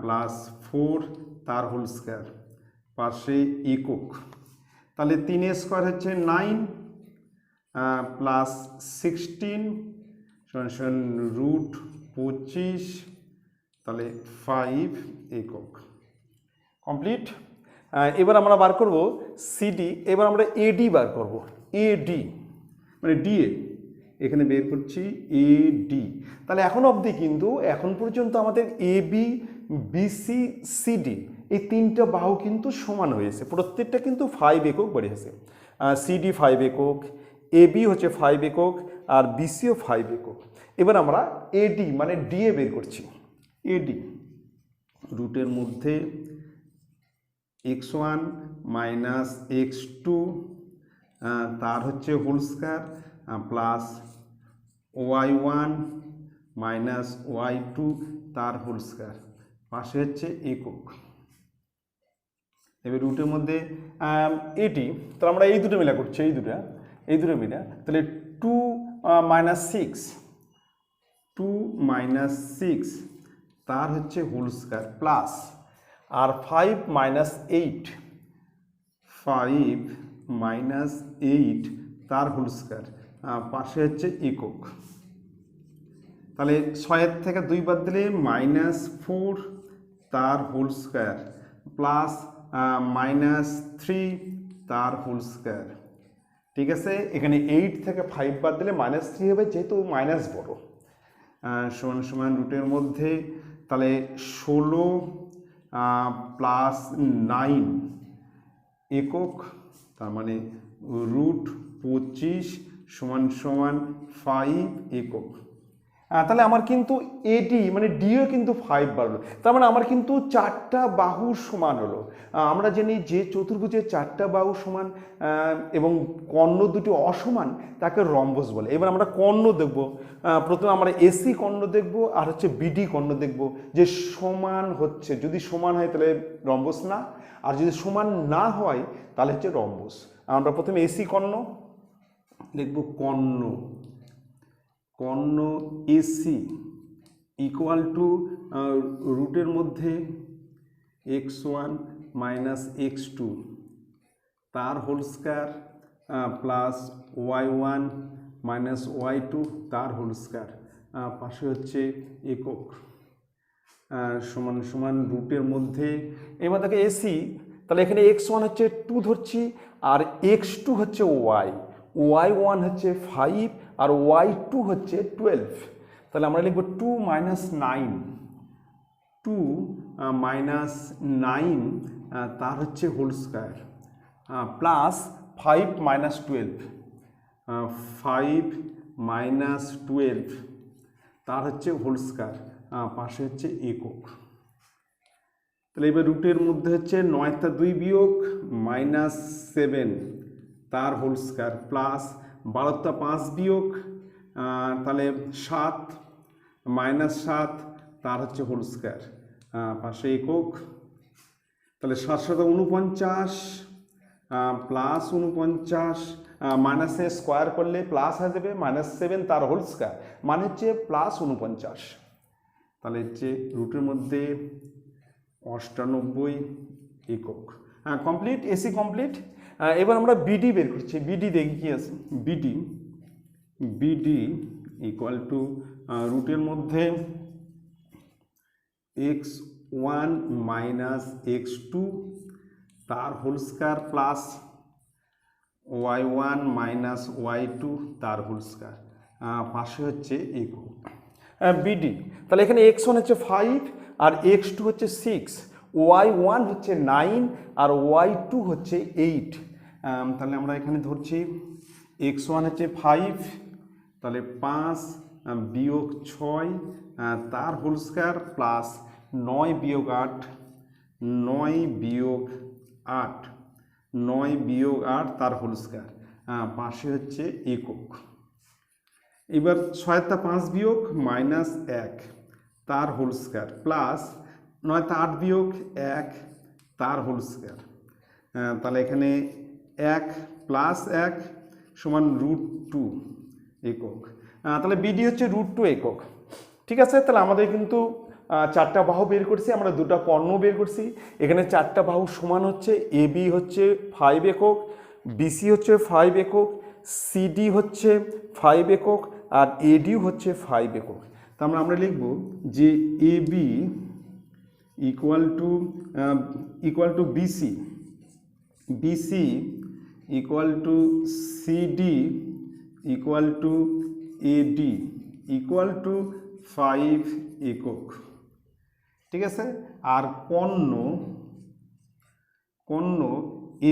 প্লাস 4 তার হোল স্কয়ার, পাশে একক। তাহলে 3 স্কয়ার হচ্ছে 9 প্লাস 16 সমান √25, তাহলে 5 একক। কমপ্লিট। এবার আমরা বার করব সিডি, এবার আমরা এডি বার করব। এডি মানে ডিএ এখানে বের করছি এডি। তাহলে এখন অবধি কিন্তু এখন পর্যন্ত আমাদের এবি, বিসি, সিডি এই তিনটা বাহু কিন্তু সমান হয়েছে, প্রত্যেকটা কিন্তু 5 একক বেরিয়েছে। সিডি 5 একক, এবি হচ্ছে 5 একক আর বিসিও 5 একক। এবার আমরা এডি মানে ডিএ বের করছি। এডি রুটের মধ্যে x1 - x2 তার হচ্ছে whole square plus y1 - y2 তার হোল স্কয়ার, পাশে হচ্ছে একক। এবার রুটের মধ্যে এটি, তাহলে আমরা এই দুটো মিলা করছি, এই দুটো মিলা, তাহলে 2 - 6 তার হচ্ছে হোল স্কয়ার প্লাস আর 5 - 8 তার হোল স্কয়ার, পাশে হচ্ছে একক। তাহলে 6 থেকে 2 বাদ দিলে -4 তার হোল স্কয়ার প্লাস -3 তার হোল স্কয়ার। ঠিক আছে, এখানে 8 থেকে 5 বাদ দিলে -3 হবে, যেহেতু মাইনাস বড়। সমান সমান রুটের মধ্যে তাহলে 16 প্লাস 9 একক, তার মানে √25 সমান সমান 5 একক। তাহলে আমার কিন্তু এডি মানে ডিও কিন্তু 5 বাড়লো, তার মানে আমার কিন্তু 4টা বাহু সমান হলো। আমরা জানি যে চতুর্ভুজের 4টা বাহু সমান এবং কর্ণ দুটি অসমান তাকে রম্বস বলে। এবার আমরা কর্ণ দেখব। প্রথমে আমরা এসি কর্ণ দেখব আর হচ্ছে বিডি কর্ণ দেখব, যে সমান হচ্ছে, যদি সমান হয় তাহলে রম্বস না, আর যদি সমান না হয় তাহলে হচ্ছে রম্বস। আমরা প্রথমে এসি কর্ণ দেখব। কর্ণ এসি ইকুয়াল টু রুটের মধ্যে x1 - x2 তার whole square plus y1 - y2 তার হোল স্কয়ার, পাশে হচ্ছে একক, সমান সমান রুটের মধ্যে। এবার দেখো এসি, তাহলে এখানে x1 হচ্ছে 2 ধরছি আর x2 হচ্ছে y1 হচ্ছে 5 আর y2 হচ্ছে 12। তাহলে আমরা লিখব 2 - 9 তার হচ্ছে হোল স্কয়ার প্লাস 5 - 12 তার হচ্ছে হোল স্কয়ার, পাশে হচ্ছে একক। তাহলে এবার রুটের মধ্যে হচ্ছে 9 * 2 বিয়োগ -7 তার হোল স্কয়ার প্লাস 12 * 5 বিয়োগ তাহলে 7 তার হচ্ছে হোল স্কয়ার, পাশে একক। তাহলে 749 প্লাস 49 মাইনাসে স্কোয়ার করলে প্লাস হয়ে যাবে -7 তার হোল স্কোয়ার, মানে হচ্ছে +49। তাহলে হচ্ছে রুটের মধ্যে 98 একক। Complete, AC complete. এবার আমরা বিডি বের করছি। বিডি দেখি কি আছে। বিডি ইকুয়াল টু রুটের মধ্যে x1 মাইনাস x2 তার whole square plus y1 minus y2 তার হোল স্কয়ার, পাশে হচ্ছে একক। বিডি তাহলে এখানে x1 হচ্ছে 5 আর x2 হচ্ছে 6, y1 হচ্ছে 9 আর y2 হচ্ছে 8। তাহলে আমরা এখানে ধরছি x1 হচ্ছে 5, তাহলে 5 বিয়োগ 6 তার হোল স্কয়ার প্লাস 9 বিয়োগ 8, 9 বিয়োগ 8, 9 বিয়োগ 8 তার হোল স্কয়ার, পাশে হচ্ছে একক। এবার 6 5 বিয়োগ -1 তার হোল স্কয়ার প্লাস 9 8 বিয়োগ 1 তার হোল স্কয়ার। তাহলে এখানে 1 প্লাস 1 সমান √2 একক। তাহলে বিডি হচ্ছে √2 একক। ঠিক আছে, তাহলে আমাদের কিন্তু 4টা বাহু বের করছি, আমরা 2টা কর্ণ বের করছি। এখানে 4টা বাহু সমান হচ্ছে এবি হচ্ছে 5 একক, বিসি হচ্ছে 5 একক, সিডি হচ্ছে 5 একক আর এডিও হচ্ছে 5 একক। তাহলে আমরা লিখব যে A B equal to B C, B C equal to C D equal to A D equal to 5 একক। ঠিক আছে, আর কর্ণ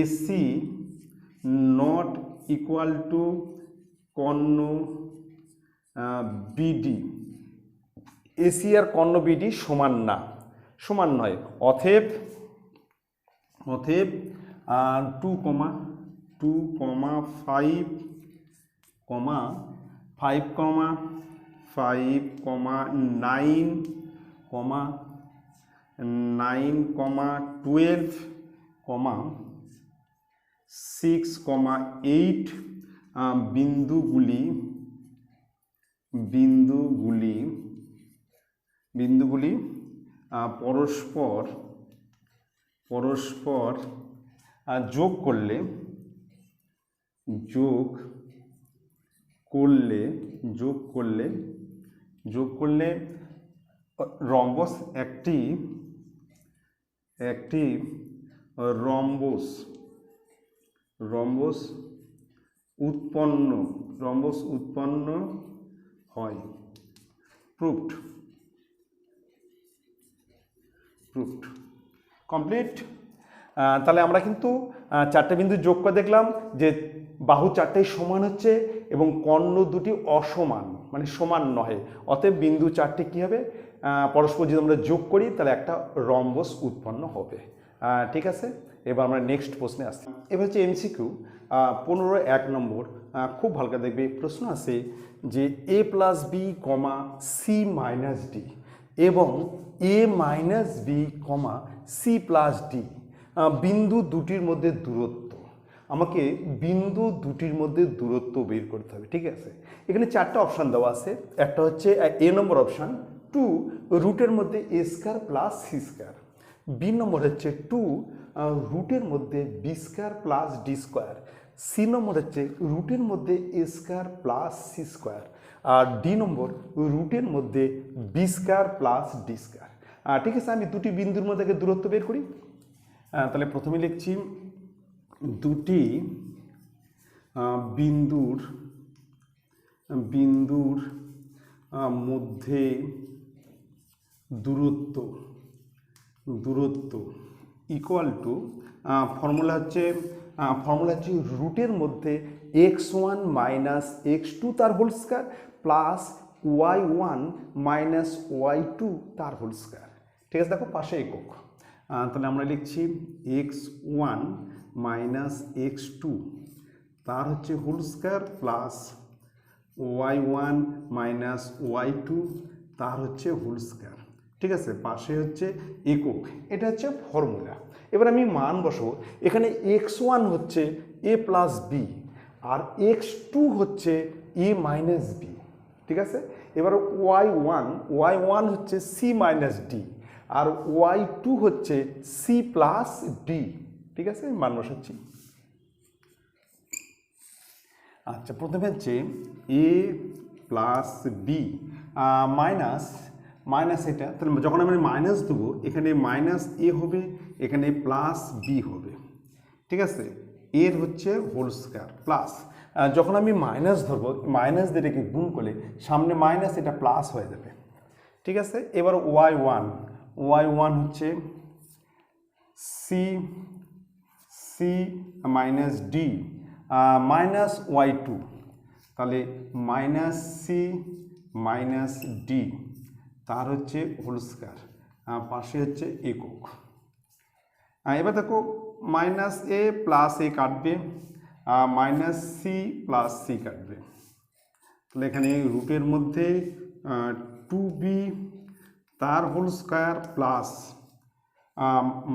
এসি নট ইকুয়াল টু কর্ণ বিডি, এসি আর কর্ণ বিডি সমান নয়। অতএব 2, 5, 9, 12, 6, 8 বিন্দুগুলি পরস্পর যোগ করলে রম্বস একটি রম্বস উৎপন্ন হয়। প্রুফড। কমপ্লিট। তাহলে আমরা কিন্তু 4টে বিন্দু যোগ করে দেখলাম যে বাহু 4টাই সমান হচ্ছে এবং কর্ণ দুটি অসমান, মানে সমান নয়। অতএব বিন্দু 4টে কী হবে, পরস্পর যদি আমরা যোগ করি তাহলে একটা রম্বস উৎপন্ন হবে। ঠিক আছে, এবার আমরা নেক্সট প্রশ্নে আসছি। এবার হচ্ছে MCQ 15-1 নম্বর। খুব ভালো করে দেখবে, প্রশ্ন আছে যে a + b, c - d এবং a - b, c + d বিন্দু দুটির মধ্যে দূরত্ব। আমাকে বিন্দু দুটির মধ্যে দূরত্ব বের করতে হবে। ঠিক আছে, এখানে 4টা অপশান দেওয়া আছে। একটা হচ্ছে এ নম্বর অপশান 2 রুটের মধ্যে a² + c², বি নম্বর হচ্ছে 2 রুটের মধ্যে b² + d², সি নম্বর হচ্ছে রুটের মধ্যে a² + c², আর ডি নম্বর রুটের মধ্যে b² + d²। ঠিক আছে, আমি দুটি বিন্দুর মধ্যে দূরত্ব বের করি। তাহলে প্রথমে লিখছি দুটি বিন্দুর মধ্যে দূরত্ব ইকুয়াল টু ফর্মুলা হচ্ছে রুটের মধ্যে x1 - x2 তার whole square plus y1 - y2 তার হোল স্কয়ার। ঠিক আছে, দেখো পাশে একক। তাহলে আমরা লিখছি x1 - x2 তার হচ্ছে whole square plus y1 - y2 তার হচ্ছে হোল স্কয়ার। ঠিক আছে, পাশে হচ্ছে একক, এটা হচ্ছে ফর্মুলা। এবার আমি মান বসাবো, এখানে x1 হচ্ছে a plus B R x2 হচ্ছে a মাইনাস বি, ঠিক আছে। এবার y1 হচ্ছে c মাইনাস ডি আর y2 হচ্ছে c প্লাস ডি, ঠিক আছে, মান বসাচ্ছি। আচ্ছা, প্রথমে হচ্ছে এ প্লাস বি মাইনাস এটা, তাহলে যখন আমি মাইনাস দেবো এখানে মাইনাস এ হবে, এখানে প্লাস বি হবে, ঠিক আছে, এর হচ্ছে হোল স্কয়ার প্লাস, যখন আমি মাইনাস ধরবো মাইনাস দিয়ে এটাকে গুণ করলে সামনে মাইনাস এটা প্লাস হয়ে যাবে, ঠিক আছে। এবার ওয়াই ওয়ান হচ্ছে C minus D minus y2, তাহলে মাইনাস সি মাইনাস ডি তার হচ্ছে হোল স্কয়ার, পাশে হচ্ছে একক। এবার দেখো মাইনাস এ প্লাস এ কাটবে, মাইনাস সি প্লাস সি কাটবে, তাহলে এখানে রুটের মধ্যে 2b তার whole square plus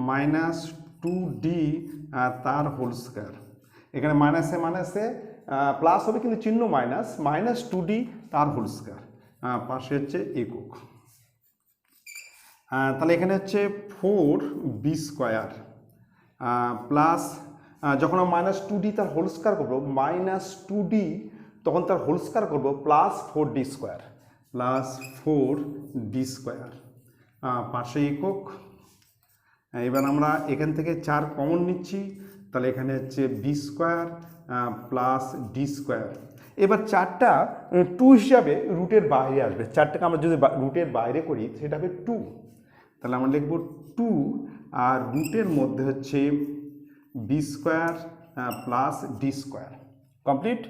minus 2d তার হোল স্কয়ার, এখানে মাইনাসে প্লাস হবে কিন্তু চিহ্ন মাইনাস 2d তার হোল স্কয়ার, পাশে হচ্ছে একক। তাহলে এখানে হচ্ছে 4b স্কোয়ার প্লাস, যখন আমরা মাইনাস 2d তার হোল স্কয়ার করবো মাইনাস 2d, তখন তার হোল স্কয়ার করবো প্লাস 4d স্কোয়ার, পাশে একক। এবার আমরা এখান থেকে 4 কমন নিচ্ছি, তাহলে এখানে হচ্ছে B square plus D square. এবার 4টা 2 হিসাবে রুটের বাইরে আসবে, 4টাকে আমরা যদি রুটের বাইরে করি সেটা হবে 2, তাহলে আমরা লিখব 2 আর রুটের মধ্যে হচ্ছে B square plus D square, complete.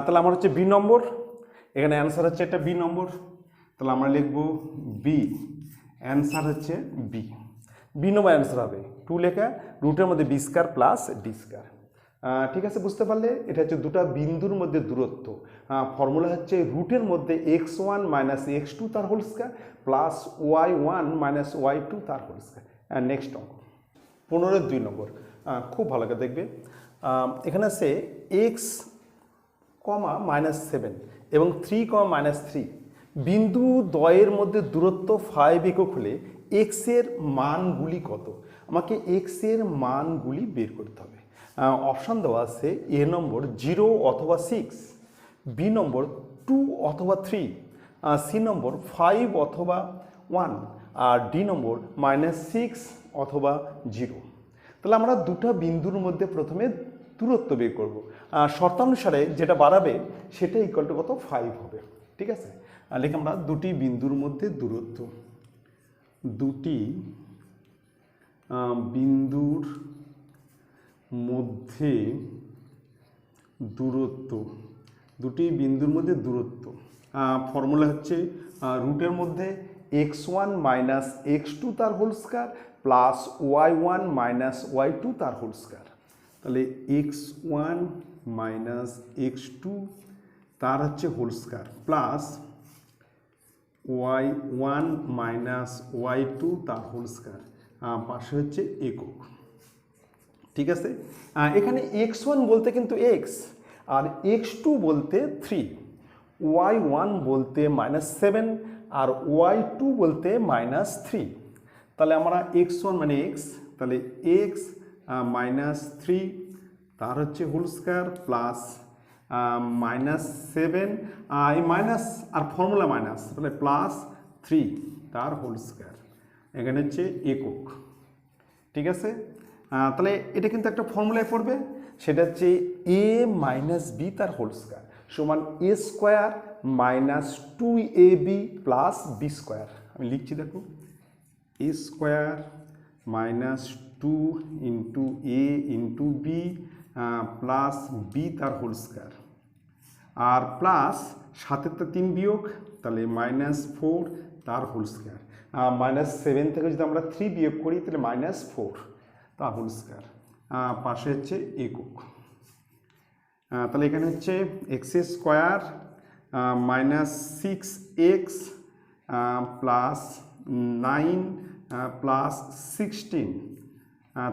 তাহলে আমার হচ্ছে বি নম্বর, এখানে অ্যান্সার হচ্ছে একটা বি নম্বর, তাহলে আমরা লিখব বি, অ্যান্সার হচ্ছে বি নম্বর অ্যান্সার হবে 2 লেখা, রুটের মধ্যে B square plus D square. ঠিক আছে, বুঝতে পারলে এটা হচ্ছে দুটো বিন্দুর মধ্যে দূরত্ব, ফর্মুলা হচ্ছে রুটের মধ্যে x1 মাইনাস x2 তার whole square plus y1 minus y2 তার হোল স্কয়ার। নেক্সট অঙ্ক 15-2 নম্বর, খুব ভালো করে দেখবে। এখানে আছে x, -7 এবং 3, -3 বিন্দু দ্বয়ের মধ্যে দূরত্ব 5 একক হলে x এর মানগুলি কত? আমাকে x এর মানগুলি বের করতে হবে। অপশান দেওয়া আছে এ নম্বর 0 অথবা 6, বি নম্বর 2 অথবা 3, সি নম্বর 5 অথবা 1 আর ডি নম্বর -6 অথবা 0। তাহলে আমরা দুটো বিন্দুর মধ্যে প্রথমে দূরত্ব বের করব, শর্তানুসারে যেটা বাড়াবে সেটা ইকুয়াল টু কত 5 হবে, ঠিক আছে। লিখে আমরা দুটি বিন্দুর মধ্যে দূরত্ব, দুটি বিন্দুর মধ্যে দূরত্ব, ফর্মুলা হচ্ছে রুটের মধ্যে x1 মাইনাস x2 তার whole square plus y1 minus y2 তার হোল স্কয়ার, তাহলে x1 মাইনাস x2 তার হচ্ছে whole square plus y1 minus y2 তার হোল স্কয়ার, পাশে হচ্ছে একক, ঠিক আছে। এখানে x1 বলতে কিন্তু x আর x2 বলতে 3, y1 বলতে -7 আর y2 বলতে -3, তাহলে আমরা x1 মানে x, তাহলে x -3 তার হচ্ছে হোল স্কয়ার প্লাস -7 এই মাইনাস আর ফর্মুলা মাইনাস, তাহলে +3 তার হোল স্কয়ার, এখানে হচ্ছে একক, ঠিক আছে। তাহলে এটা কিন্তু একটা ফর্মুলায় পড়বে, সেটা হচ্ছে a মাইনাস বি তার হোল স্কয়ার সমান a square minus 2ab plus b square. আমি লিখছি দেখো, a square minus 2 into a into b plus b তার হোল স্কয়ার আর প্লাস 7 বিয়োগ, তাহলে -4 তার হোল স্কয়ার, -7 থেকে যদি আমরা 3 বিয়োগ করি তাহলে -4 তার হোল স্কয়ার, পাশে হচ্ছে একক। তাহলে এখানে হচ্ছে x square -6x plus 9 plus 16,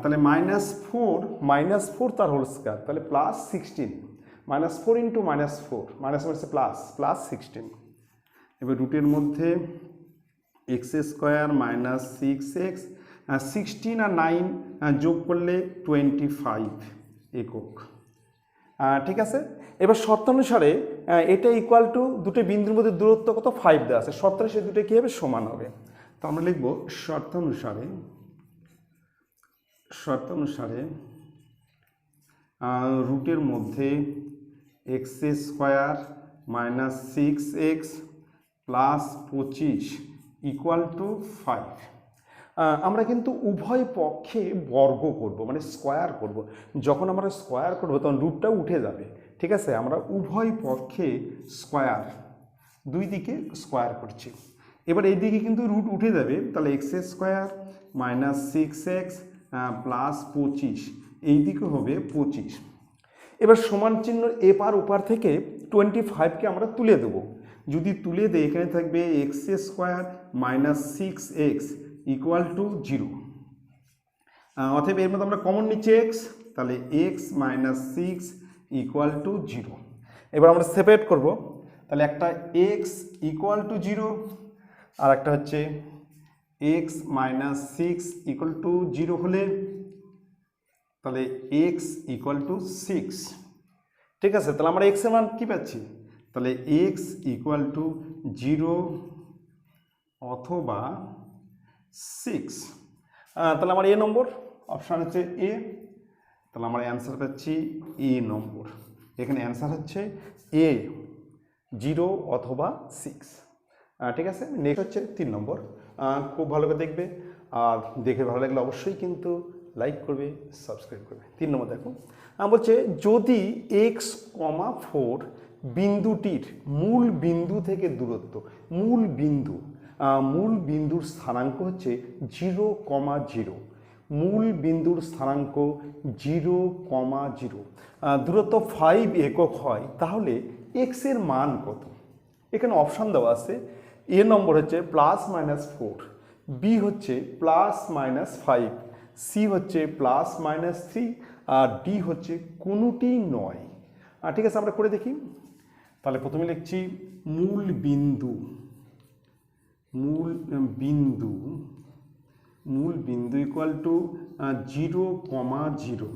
তাহলে -4 তার হোল স্কয়ার, তাহলে প্লাস 16, -4 ইন্টু -4 মাইনাস হচ্ছে প্লাস 16। এবার রুটের মধ্যে এক্স স্কোয়ার মাইনাস 6x, 16 আর 9 যোগ করলে 25 একক। ঠিক আছে, এবার শর্তানুসারে এটা ইকুয়াল টু দুটো বিন্দুর মধ্যে দূরত্ব কত 5 দেওয়া আছে, শর্তানুসারে দুটো কী হবে সমান হবে। তো আমরা লিখব শর্তানুসারে রুটের মধ্যে x square minus 6x plus 25 equal to 5। আমরা কিন্তু উভয় পক্ষে বর্গ করব, মানে স্কোয়ার করব। যখন আমরা স্কোয়ার করব তখন রুটটা উঠে যাবে, ঠিক আছে। আমরা উভয় পক্ষে স্কোয়ার, দুই দিকে স্কোয়ার করছি। এবার এই দিকে কিন্তু রুট উঠে যাবে, তাহলে x square minus 6x plus 25, এই দিকে হবে 25। এবার সমান চিহ্ন এপার ওপার থেকে 25কে আমরা তুলে দেবো। যদি তুলে দেয় এখানে থাকবে x square minus 6x equal to 0। অতএব এর মধ্যে আমরা কমন নিচ্ছি x, তাহলে x মাইনাস 6 ইকুয়াল টু 0। এবার আমরা সেপারেট করব, তাহলে একটা x ইকুয়াল টু 0 আর একটা হচ্ছে x মাইনাস 6 ইকুয়াল টু 0 হলে তাহলে x ইকুয়াল টু 6, ঠিক আছে। তাহলে আমরা x এর মান কী পাচ্ছি, তাহলে x ইকুয়াল টু 0 অথবা 6। তাহলে আমার এ নম্বর অপশান হচ্ছে এ, তাহলে আমরা অ্যান্সার পাচ্ছি এ নম্বর। এখানে অ্যান্সার হচ্ছে এ 0 অথবা 6, ঠিক আছে। নেক্সট হচ্ছে 3 নম্বর, খুব ভালো করে দেখবে, আর দেখে ভালো লাগলে অবশ্যই কিন্তু লাইক করবে, সাবস্ক্রাইব করবে। 3 নম্বর দেখো, বলছে যদি x,4 বিন্দুটির মূল বিন্দু থেকে দূরত্ব, মূল বিন্দুর স্থানাঙ্ক হচ্ছে 0,0, মূল বিন্দুর স্থানাঙ্ক 0,0, দূরত্ব 5 একক হয়, তাহলে x এর মান কত? এখানে অপশান দেওয়া আছে, এ নম্বর হচ্ছে +-4, বি হচ্ছে +-5, সি হচ্ছে +-3, আর ডি হচ্ছে কোনোটি নয়। ঠিক আছে, আমরা করে দেখি। তাহলে প্রথমে লিখছি মূল বিন্দু ইকুয়াল টু 0,0,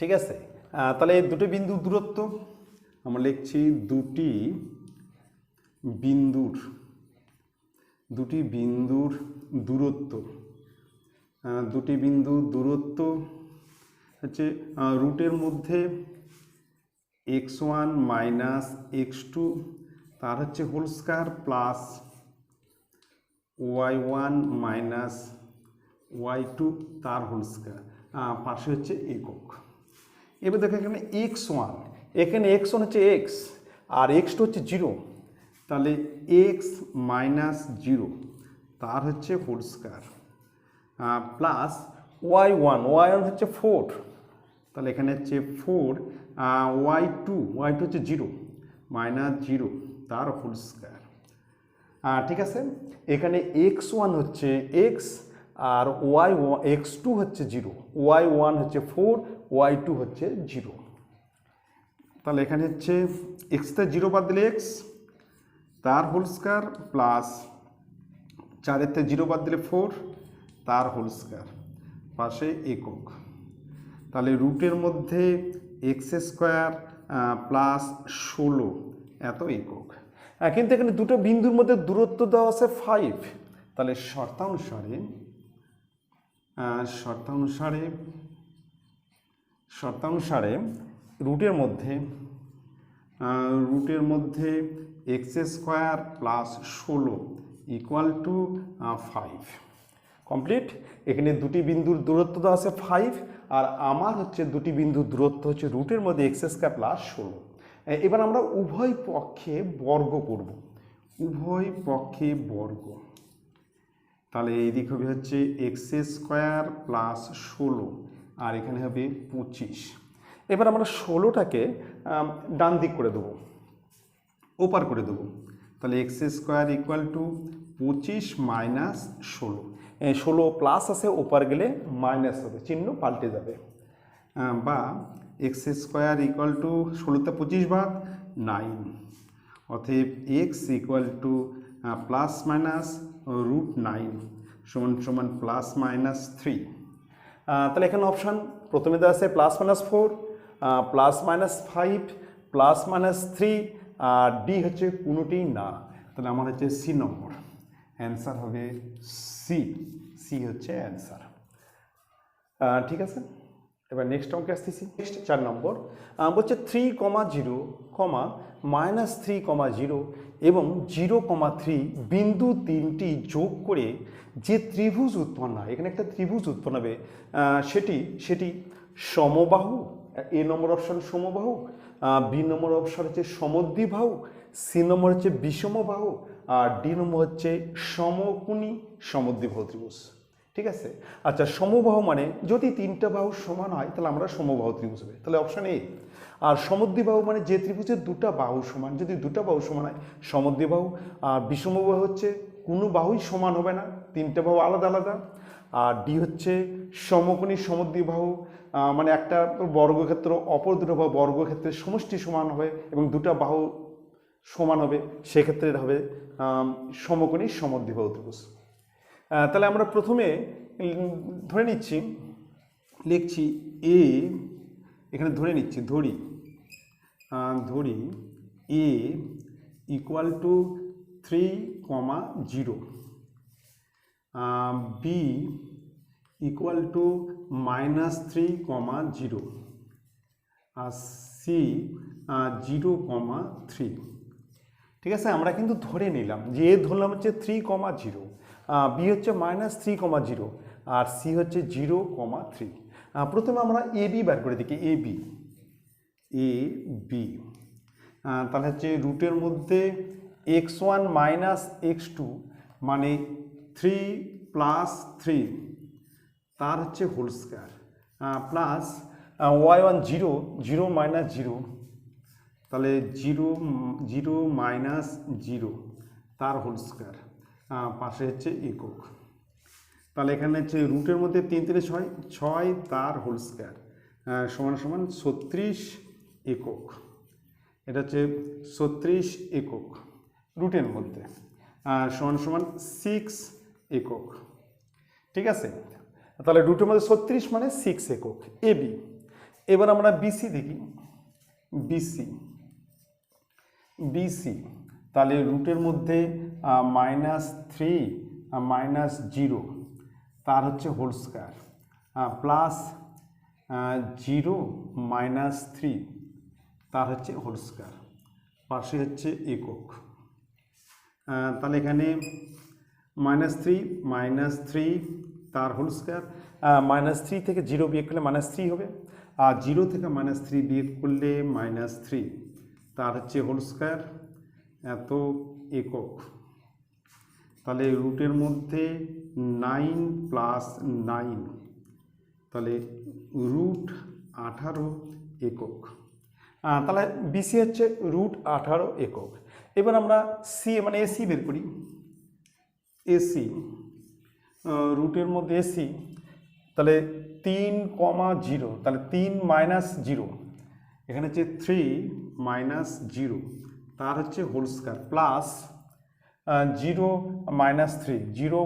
ঠিক আছে। তাহলে দুটো বিন্দুর দূরত্ব আমরা লিখছি দুটি বিন্দুর দূরত্ব হচ্ছে রুটের মধ্যে x1 মাইনাস x2 তার হচ্ছে whole square plus y1 minus y2 তার হোল স্কয়ার, পাশে হচ্ছে একক। এবার দেখো এখানে x1, এখানে x1 হচ্ছে x আর x2 হচ্ছে 0, তাহলে x মাইনাস 0 তার হচ্ছে হোল স্কয়ার প্লাস y1 হচ্ছে 4, তাহলে এখানে হচ্ছে 4, y2 হচ্ছে 0 মাইনাস 0 তার হোল স্কয়ার, ঠিক আছে। এখানে x1 হচ্ছে x আর x2 হচ্ছে 0, y1 হচ্ছে 4, y2 হচ্ছে 0, তাহলে এখানে হচ্ছে x তে 0 বাদ দিলে x তার হোল স্কয়ার প্লাস 4 তে 0 বাদ দিলে 4 তার হোল স্কয়ার, পাশে একক। তাহলে রুটের মধ্যে এক্স স্কোয়ার প্লাস 16 এত একক। কিন্তু এখানে দুটো বিন্দুর মধ্যে দূরত্ব দেওয়া আছে 5, তাহলে শর্তানুসারে রুটের মধ্যে x square plus 16 equal to 5 complete. এখানে দুটি বিন্দুর দূরত্ব দেওয়া আছে 5, আর আমার হচ্ছে দুটি বিন্দুর দূরত্ব হচ্ছে রুটের মধ্যে এক্স স্কোয়ার প্লাস 16। এবার আমরা উভয় পক্ষে বর্গ করব, তাহলে এই দিক হবে হচ্ছে এক্স স্কোয়ার প্লাস 16 আর এখানে হবে 25। এবার আমরা 16টাকে ডান দিক করে দেবো, ওপার করে দেবো, তাহলে x square equal two 25 minus 16, 16 plus আছে, ওপার গেলে মাইনাস হবে, চিহ্ন পাল্টে যাবে। বা এক্স স্কোয়ার ইকুয়াল টু 16তে 25 ভাগ 9, অতএব x equal to plus minus √9 সমান সমান প্লাস মাইনাস 3। তাহলে এখানে অপশান প্রথমে দেওয়া আছে plus minus 4, plus minus 5, plus minus 3, আর ডি হচ্ছে কোনোটি না। তাহলে আমার হচ্ছে সি নম্বর, অ্যান্সার হবে সি। সি হচ্ছে অ্যান্সার। ঠিক আছে, এবার নেক্সট অঙ্কে আসতেছি। নেক্সট 4 নম্বর বলছে 3,0, -3,0 এবং 0,3 বিন্দু তিনটি যোগ করে যে ত্রিভুজ উৎপন্ন হয়, এখানে একটা ত্রিভুজ উৎপন্ন হবে, সেটি সমবাহু। এ নম্বর অপশন সমবাহু, বি নম্বর অপশন হচ্ছে সমদ্বিবাহু, সি নম্বর হচ্ছে বিষমবাহু, আর ডি নম্বর হচ্ছে সমকোণী সমদ্বিবাহু ত্রিভুজ। ঠিক আছে, আচ্ছা সমবাহু মানে যদি 3টা বাহু সমান হয় তাহলে আমরা সমবাহু ত্রিভুজ হবে, তাহলে অপশন এ। আর সমদ্বিবাহু মানে যে ত্রিভুজের 2টা বাহু সমান, যদি 2টা বাহু সমান হয় সমদ্বিবাহু। আর বিষমবাহু হচ্ছে কোনো বাহুই সমান হবে না, 3টে বাহু আলাদা আলাদা। আর ডি হচ্ছে সমকোণী সমদ্বিবাহু, মানে একটা বর্গক্ষেত্র অপর দুটো বাহু বর্গক্ষেত্রের সমষ্টি সমান হবে এবং 2টা বাহু সমান হবে, সেক্ষেত্রে এটা হবে সমকোণী সমদ্বিবাহু ত্রিভুজ। তাহলে আমরা প্রথমে ধরে নিচ্ছি, লিখছি এ, এখানে ধরি A equal to 3,0, B equal to -3,0, আর সি 0,3। ঠিক আছে, আমরা কিন্তু ধরে নিলাম যে এ ধরলাম হচ্ছে 3,0, বি হচ্ছে -3,0 আর সি হচ্ছে 0,3। প্রথমে আমরা এ বি বার করে দেখি, এ বি তাহলে হচ্ছে রুটের মধ্যে x1 - x2 মানে 3 + 3 তার হচ্ছে হোল স্কয়ার, প্লাস y1 0 0 তাহলে 0 0 তার হোল স্কয়ার, পাশে হচ্ছে একক। তাহলে এখানে হচ্ছে রুটের মধ্যে 3 3 6 6 তার হোল স্কয়ার সমান সমান 36 একক। এটা হচ্ছে 36 একক রুটের মধ্যে, সমান সমান 6 একক। ঠিক আছে, তাহলে রুটের মধ্যে 36 মানে 6 একক এ বি। এবার আমরা বিসি দেখি, বিসি তাহলে রুটের মধ্যে -3 -0 তার হচ্ছে হোল স্কয়ার, প্লাস 0 -3 তার হচ্ছে হোল স্কয়ার, পাশে হচ্ছে একক। তাহলে এখানে -3 তার হোল স্কয়ার, -3 থেকে 0 বিয়োগ করলে -3 হবে, আর 0 থেকে -3 বিয়োগ করলে -3 তার হচ্ছে হোল স্কয়ার, এত একক। তাহলে রুটের মধ্যে 9 + 9 তাহলে √18 একক। তাহলে বিসি হচ্ছে √18 একক। এবার আমরা সি মানে এসি বের করি, এসি রুটের মধ্যে এসি তাহলে 3,0 তাহলে 3 - 0 এখানে হচ্ছে 3 - 0 তার হচ্ছে হোল স্কয়ার, প্লাস 0 -3 0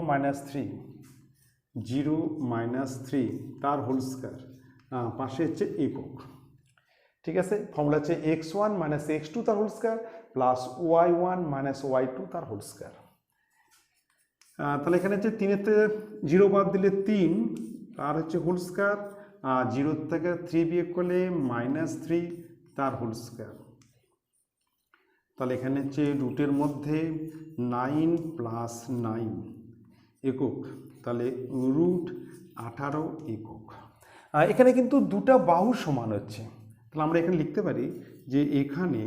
-3 তার হোল স্কয়ার, পাশে হচ্ছে একক। ঠিক আছে, ফর্মুলা হচ্ছে x1 - x2 তার whole square plus y1 - y2 তার হোল স্কয়ার। তাহলে এখানে হচ্ছে 3 থেকে 0 বাদ দিলে 3 তার হচ্ছে হোল স্কয়ার, 0 থেকে 3 বিয়োগ করলে -3 তার হোল স্কয়ার। তাহলে এখানে হচ্ছে রুটের মধ্যে 9 + 9 একক, তাহলে √18 একক। এখানে কিন্তু 2টা বাহু সমান হচ্ছে, তাহলে আমরা এখানে লিখতে পারি যে এখানে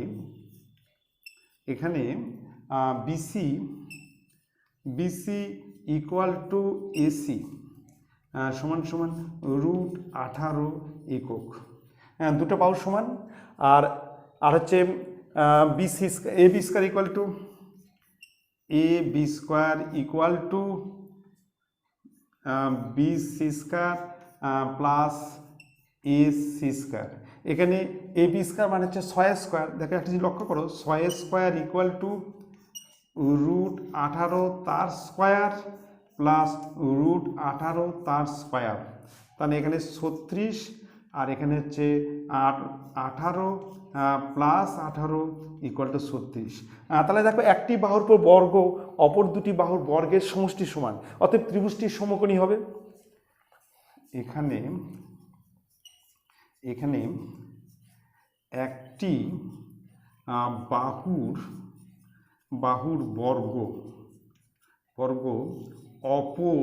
বিসি ইকুয়াল টু এসি সমান সমান √18 একক। হ্যাঁ, 2টা বাহু সমান, আর হচ্ছে BC A B square equal to A B square equal to B C square plus A C square. এখানে এ বি স্কোয়ার মানে হচ্ছে 6 স্কোয়ার। দেখো একটা জিনিস লক্ষ্য করো, 6 স্কোয়ার ইকুয়াল টু √18 তার স্কোয়ার প্লাস √18 তার স্কোয়ার। তাহলে এখানে 36 আর এখানে হচ্ছে 18 প্লাস 18 ইকুয়াল টু 36। তাহলে দেখো একটি বাহুর পর বর্গ অপর দুটি বাহুর বর্গের সমষ্টি সমান, অতএব ত্রিভুজটির সমকোণী হবে। এখানে এখানে একটি বাহুর বর্গ অপর দুটি বাহুর বর্গের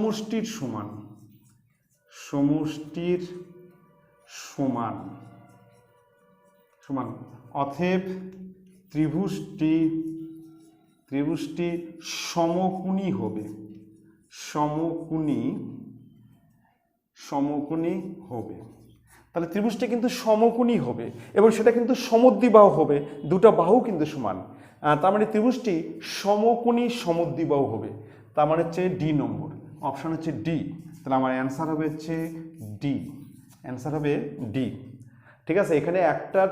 সমষ্টির সমান অতএব ত্রিভুজটি সমকোণী হবে। তাহলে ত্রিভুজটি কিন্তু সমকোণী হবে এবং সেটা কিন্তু সমদ্বিবাহু হবে, দুটো বাহু কিন্তু সমান। তার মানে ত্রিভুজটি সমকোণী সমদ্বিবাহু হবে। তার মানে হচ্ছে ডি নম্বর, অপশন হচ্ছে ডি। তাহলে আমার অ্যান্সার হবে হচ্ছে ডি, ঠিক আছে। এখানে একটা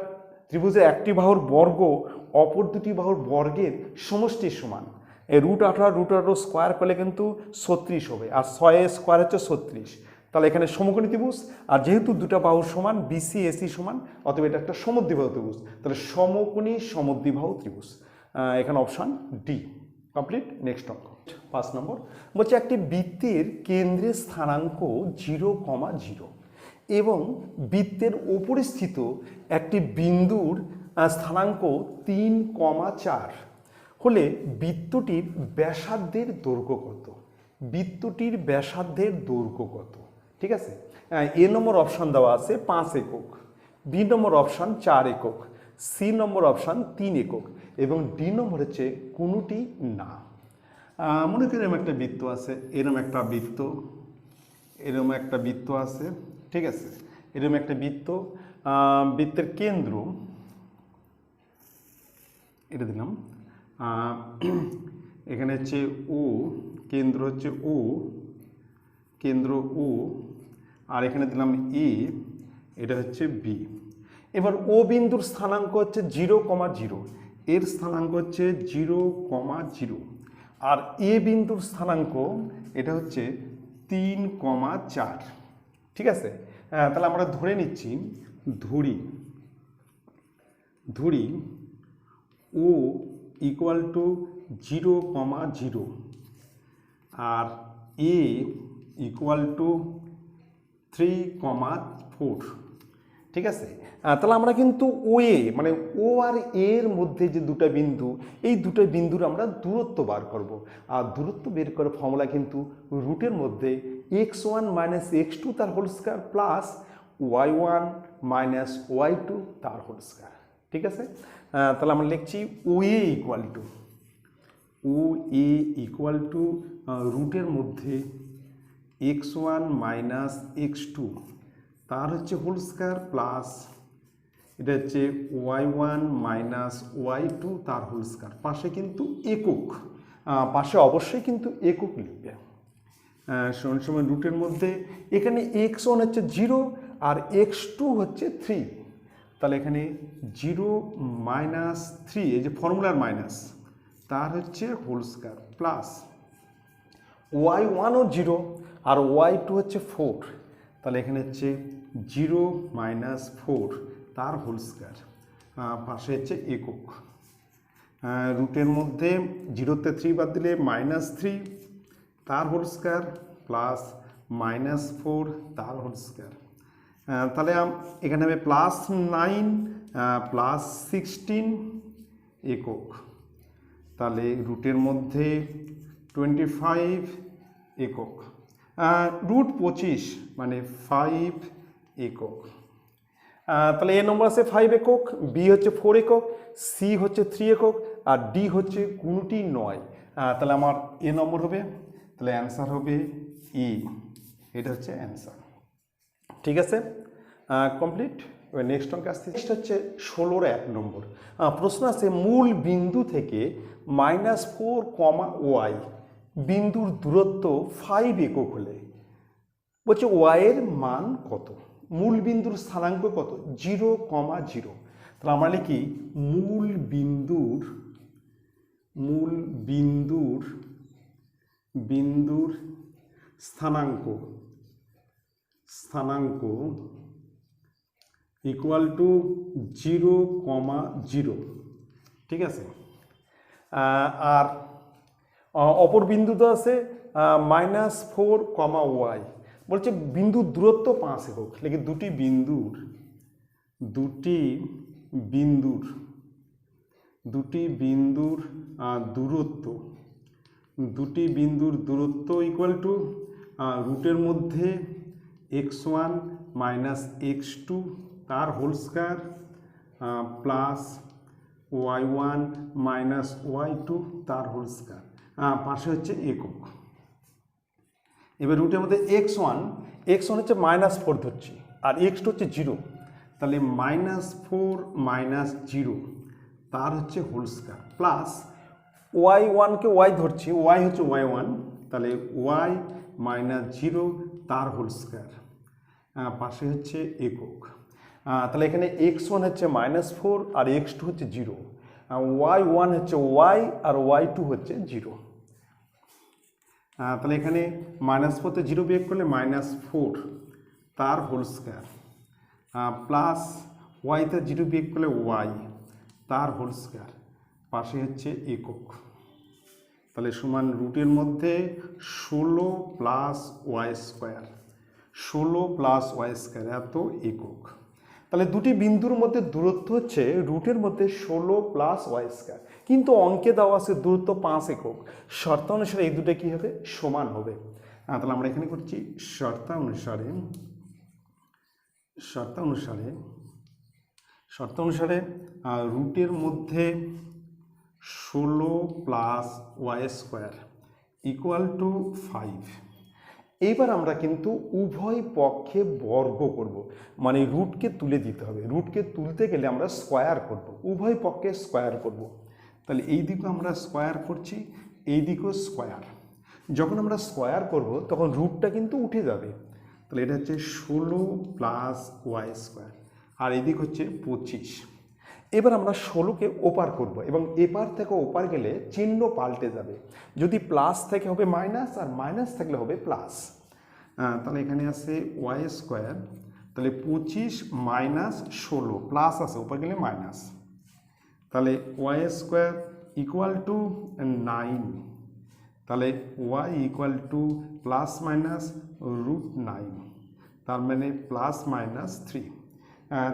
ত্রিভুজের একটি বাহুর বর্গ অপর দুটি বাহুর বর্গের সমষ্টির সমান। এই √18 স্কোয়ার করলে কিন্তু 36 হবে, আর 6 স্কোয়ার হচ্ছে 36। তাহলে এখানে সমকোণী ত্রিভুজ, আর যেহেতু দুটো বাহুর সমান বিসি এসি সমান, অতএব এটা একটা সমদ্বিবাহু ত্রিভুজ। তাহলে সমকোণী সমদ্বিবাহু ত্রিভুজ, এখানে অপশন ডি কমপ্লিট। নেক্সট অঙ্ক 5 নম্বর বলছে একটি বৃত্তের কেন্দ্রের স্থানাঙ্ক 0,0 এবং বৃত্তের ওপরে স্থিত একটি বিন্দুর স্থানাঙ্ক 3,4 হলে বৃত্তটির ব্যাসার্ধের দৈর্ঘ্য কত? ঠিক আছে। এ নম্বর অপশন দেওয়া আছে 5 একক, বি নম্বর অপশন 4 একক, সি নম্বর অপশন 3 একক এবং ডি নম্বর হচ্ছে কোনোটি না। মনে করি এরকম একটা বৃত্ত আছে, এরকম একটা বৃত্ত আছে, ঠিক আছে। এরকম একটা বৃত্তের কেন্দ্র এটা দিলাম, এখানে হচ্ছে ও, কেন্দ্র হচ্ছে ও, আর এখানে দিলাম এ, এটা হচ্ছে বি। এবার ও বিন্দুর স্থানাঙ্ক হচ্ছে 0,0, এর স্থানাঙ্ক হচ্ছে 0,0, আর এ বিন্দুর স্থানাঙ্ক এটা হচ্ছে 3,4, ঠিক আছে। তাহলে আমরা ধরে নিচ্ছি, ধরি ও ইকুয়াল টু 0,0 আর এ ইকুয়াল টু 3,4, ঠিক আছে। তাহলে আমরা কিন্তু ও এ মানে ও আর এর মধ্যে যে দুটো বিন্দু, এই দুটো বিন্দুর আমরা দূরত্ব বার করব। আর দূরত্ব বের করার ফর্মুলা কিন্তু রুটের মধ্যে x1 - x2 তার whole square plus y1 - y2 তার হোল স্কয়ার, ঠিক আছে। তাহলে আমরা লিখছি ও এ ইকুয়াল টু রুটের মধ্যে x1 - x2 তার হচ্ছে হোল স্কয়ার প্লাস এটা হচ্ছে y1 - y2 তার হোল স্কয়ার। পাশে কিন্তু একক, পাশে অবশ্যই কিন্তু একক লিখবে। সময় রুটের মধ্যে এখানে x1 হচ্ছে 0 আর x2 হচ্ছে 3, তাহলে এখানে 0 - 3, এই যে ফর্মুলার মাইনাস, তার হচ্ছে হোল স্কয়ার প্লাস y1ও 0 আর y2 হচ্ছে 4, তাহলে এখানে হচ্ছে 0 - 4 তার হোল স্কয়ার, পাশে হচ্ছে একক। রুটের মধ্যে 0তে 3 বাদ দিলে -3 তার হোল স্কয়ার প্লাস -4 তার হোল স্কয়ার। তাহলে এখানে হবে +9 +16 একক। তাহলে রুটের মধ্যে 25 একক, √25 মানে 5 একক। তাহলে এ নম্বর আছে 5 একক, বি হচ্ছে 4 একক, সি হচ্ছে 3 একক আর ডি হচ্ছে কোনোটি নয়। তাহলে আমার এ নম্বর হবে তাহলে অ্যান্সার হবে ই, এটা হচ্ছে অ্যান্সার। ঠিক আছে, কমপ্লিট। এবার নেক্সট অঙ্কে আসতে নেক্সট হচ্ছে 16-র 1 নম্বর। প্রশ্ন আছে মূল বিন্দু থেকে -4, y বিন্দুর দূরত্ব 5 একক হলে বলছে y এর মান কত? মূল বিন্দুর স্থানাঙ্ক কত? 0, 0। তাহলে আমরা লিখি মূল বিন্দুর স্থানাঙ্ক ইকুয়াল টু 0, 0। ঠিক আছে, আর অপর বিন্দু তো আছে -4, y বলছে বিন্দুর দূরত্ব 5 একক। লিখে দুটি বিন্দুর দূরত্ব ইকুয়াল টু রুটের মধ্যে x1 মাইনাস x2 তার whole square plus y1 minus y2 তার হোল স্কয়ার, পাশে হচ্ছে একক। এবার রুটের মধ্যে x1 হচ্ছে -4 ধরছি, আর x2 হচ্ছে 0, তাহলে -4 - 0 তার হচ্ছে হোল স্কয়ার প্লাস y1কে y ধরছি, y হচ্ছে y1, তাহলে y - 0 তার হোল স্কয়ার, পাশে হচ্ছে একক। তাহলে এখানে x1 হচ্ছে -4 আর x2 হচ্ছে 0, y1 হচ্ছে y আর y2 হচ্ছে 0। তাহলে এখানে -4 তে 0 বিয়োগ করলে -4 তার হোল স্কয়ার প্লাস y তে 0 বিয়োগ করলে y তার হোল স্কয়ার, পাশে হচ্ছে একক। তাহলে সমান রুটের মধ্যে 16 plus y square, 16 plus y square এত একক। তাহলে দুটি বিন্দুর মধ্যে দূরত্ব হচ্ছে রুটের মধ্যে 16 প্লাস y স্কয়ার, কিন্তু অঙ্কে দেওয়া আছে দূরত্ব 5 একক। শর্ত অনুসারে এই দুটো কি হবে? সমান হবে। তাহলে আমরা এখানে করছি শর্ত অনুসারে রুটের মধ্যে 16 plus y square equal to 5। এইবার আমরা কিন্তু উভয় পক্ষে বর্গ করব, মানে রুটকে তুলে দিতে হবে। রুটকে তুলতে গেলে আমরা স্কয়ার করব, উভয় পক্ষে স্কয়ার করব। তাহলে এই দিকে আমরা স্কয়ার করছি, এই দিকেও স্কয়ার। যখন আমরা স্কয়ার করব তখন রুটটা কিন্তু উঠে যাবে। তাহলে এটা হচ্ছে 16 প্লাস y স্কয়ার, আর এই দিক হচ্ছে 25। এবার আমরা 16কে ওপার করব এবং এপার থেকে ওপার গেলে চিহ্ন পাল্টে যাবে। যদি প্লাস থেকে হবে মাইনাস, আর মাইনাস থাকলে হবে প্লাস। তাহলে এখানে আছে y স্কয়ার, তাহলে 25 মাইনাস 16, প্লাস আছে ওপার গেলে মাইনাস, তাহলে y স্কয়ার ইকুয়াল টু 9। তাহলে y equal to plus minus √9, তার মানে প্লাস মাইনাস 3।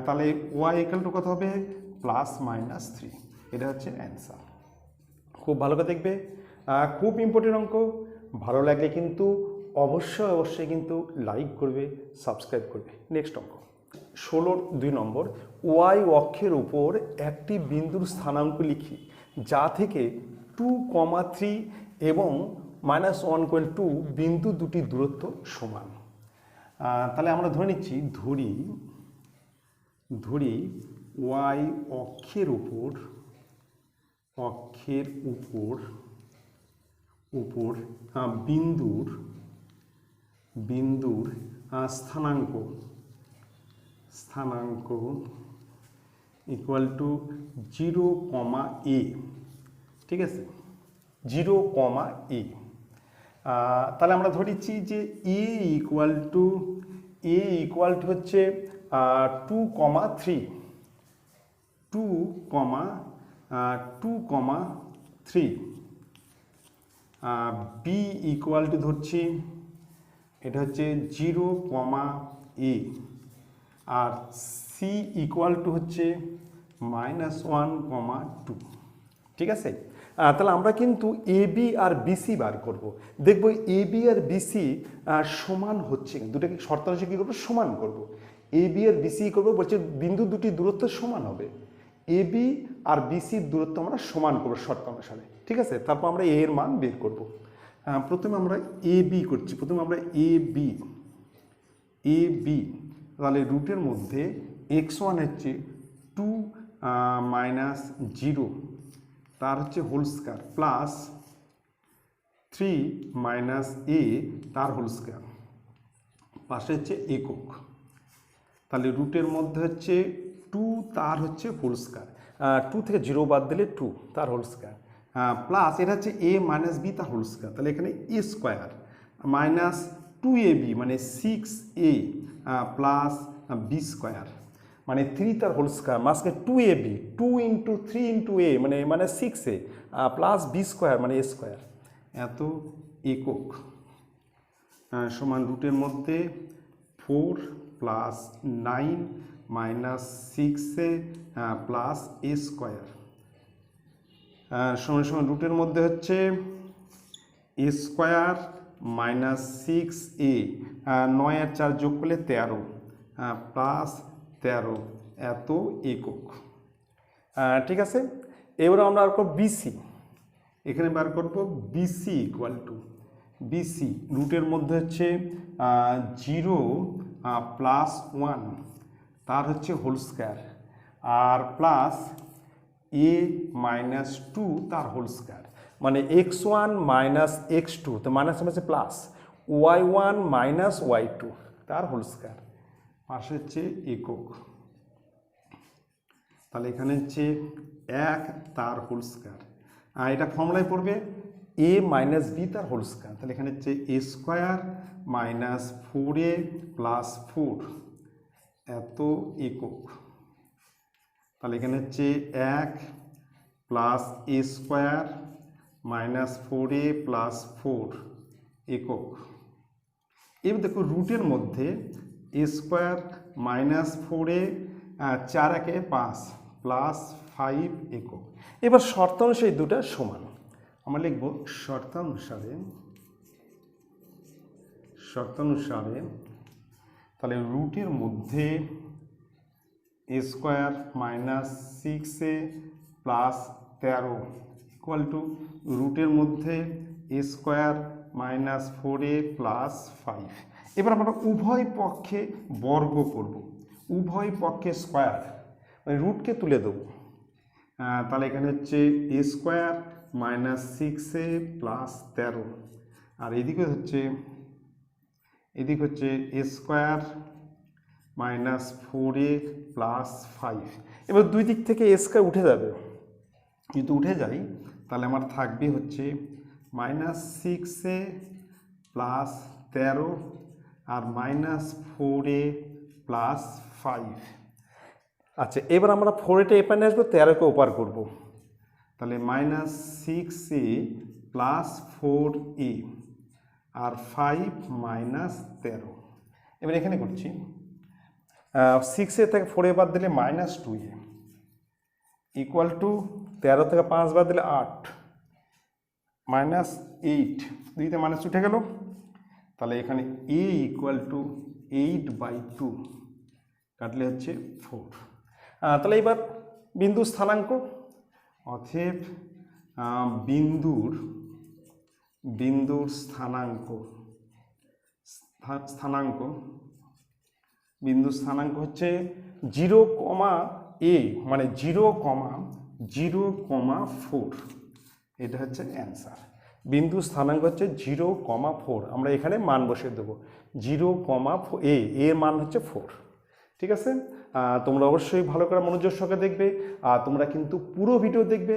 তাহলে y ইকুয়াল টু কত হবে? Plus minus 3। এটা হচ্ছে অ্যান্সার। খুব ভালো করে দেখবে, খুব ইম্পর্টেন্ট অঙ্ক। ভালো লাগলে কিন্তু অবশ্যই কিন্তু লাইক করবে, সাবস্ক্রাইব করবে। নেক্সট অঙ্ক 16-র 2 নম্বর। y অক্ষের উপর একটি বিন্দুর স্থানাঙ্ক লিখি যা থেকে 2, 3 এবং -1.2 বিন্দু দুটি দূরত্ব সমান। তাহলে আমরা ধরে নিচ্ছি, ধরি y অক্ষের উপর বিন্দুর স্থানাঙ্ক ইকুয়াল টু 0, a। ঠিক আছে, 0, a। তাহলে আমরা ধরেছি যে a ইকুয়াল টু হচ্ছে 2, 3, b ইকুয়াল টু ধরছি এটা হচ্ছে 0, a, আর c ইকুয়াল টু হচ্ছে -1, 2। ঠিক আছে, তাহলে আমরা কিন্তু AB আর BC বার করব। দেখব AB আর BC সমান হচ্ছে, দুটোকে শর্ত অনুসারে কী করবো? সমান করব। AB আর BC করবো, বলছে বিন্দু দুটি দূরত্ব সমান হবে। AB আর BC দূরত্ব আমরা সমান করবো শর্ত অনুসারে। ঠিক আছে, তারপর আমরা A এর মান বের করব। প্রথমে আমরা এ বি করছি, প্রথমে আমরা এ বি, তাহলে রুটের মধ্যে x1 হচ্ছে 2 মাইনাস 0 তার হচ্ছে হোল স্কয়ার প্লাস 3 মাইনাস এ তার হোল স্কয়ার, পাশে হচ্ছে একক, তাহলে রুটের মধ্যে হচ্ছে 2 তার হচ্ছে হোল স্কয়ার, 2 থেকে 0 বাদ দিলে 2 তার হোল স্কয়ার, প্লাস এটা হচ্ছে এ মাইনাস বি তার হোল স্কয়ার, তাহলে এখানে এ স্কোয়ার মাইনাস 2ab মানে 6a প্লাস বি স্কোয়ার মানে 3 তার হোল স্কয়ার মাঝখানে 2ab 2 ইন্টু 3 ইন্টু a মানে 6a প্লাস বি স্কোয়ার মানে a স্কোয়ার, এত একক সমান রুটের মধ্যে 4 প্লাস 9 মাইনাস 6a প্লাস এ স্কোয়ার সমান সমান রুটের মধ্যে হচ্ছে এ স্কোয়ার মাইনাস 6a 9 আর 4 যোগ করলে 13 প্লাস 13 এত একক। ঠিক আছে। এবারে আমরা আর করব বিসি, এখানে বার করবো বিসি ইকুয়াল টু বিসি রুটের মধ্যে হচ্ছে 0 প্লাস 1 তার হচ্ছে হোল স্কয়ার আর প্লাস এ মাইনাস 2 তার হোল স্কয়ার, মানে x1 মাইনাস x2 তো মাইনাস হচ্ছে প্লাস y1 মাইনাস y2 তার হোল স্কয়ার, পাশে হচ্ছে একক, তাহলে এখানে হচ্ছে 1 তার হোল স্কয়ার, এটা ফর্মুলায় পড়বে a মাইনাস বি তার হোল স্কয়ার, তাহলে এখানে হচ্ছে এ স্কোয়ার মাইনাস 4a প্লাস 4 এত একক, তাহলে এখানে হচ্ছে 1 প্লাস এ স্কোয়ার মাইনাস 4a প্লাস 4 একক। এবার দেখো রুটের মধ্যে এ স্কোয়ার মাইনাস 4a 4 একে 5 প্লাস 5 একক। এবার শর্ত অনুযায়ী দুটা সমান, আমরা লিখব শর্তানুসারে তাহলে রুটের মধ্যে A square minus 6a plus 13 equal to রুটের মধ্যে A square minus 4a plus 5। এবার আমরা উভয় পক্ষে বর্গ করব, উভয় পক্ষে স্কোয়ার মানে রুটকে তুলে দেবো, তাহলে এখানে হচ্ছে এ স্কোয়ার মাইনাস 6a প্লাস 13 আর এদিকে হচ্ছে এ স্কোয়ার মাইনাস 4a প্লাস 5। এবার দুই দিক থেকে এ স্কয়ার উঠে যাবে, যদি উঠে যাই তাহলে আমার থাকবে হচ্ছে মাইনাস 6a প্লাস 13 আর মাইনাস 4a প্লাস 5। আচ্ছা এবার আমরা 4এটা এপারে নিয়ে আসবো, 13কে ওপার করবো, তাহলে মাইনাস 6a প্লাস 4a আর 5 মাইনাস 13। এবার এখানে করছি 6a থেকে 4a বাদ দিলে মাইনাস 2a ইকুয়াল টু 13 থেকে 5 বাদ দিলে 8 মাইনাস 8, দুইতে মাইনাস উঠে গেল, তাহলে এখানে a ইকুয়াল টু 8/2 কাটলে হচ্ছে 4। তাহলে এবার বিন্দু স্থানাঙ্ক, অতএব বিন্দুর স্থানাঙ্ক হচ্ছে 0,a মানে 0,4, এটা হচ্ছে অ্যান্সার। বিন্দু স্থানাঙ্ক হচ্ছে 0,4, আমরা এখানে মান বসিয়ে দেবো 0,4, এর মান হচ্ছে 4। ঠিক আছে, তোমরা অবশ্যই ভালো করে মনোযোগ সহকারে দেখবে, আর তোমরা কিন্তু পুরো ভিডিও দেখবে,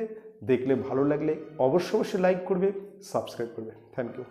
দেখলে ভালো লাগলে অবশ্যই লাইক করবে, সাবস্ক্রাইব করবে। Thank you.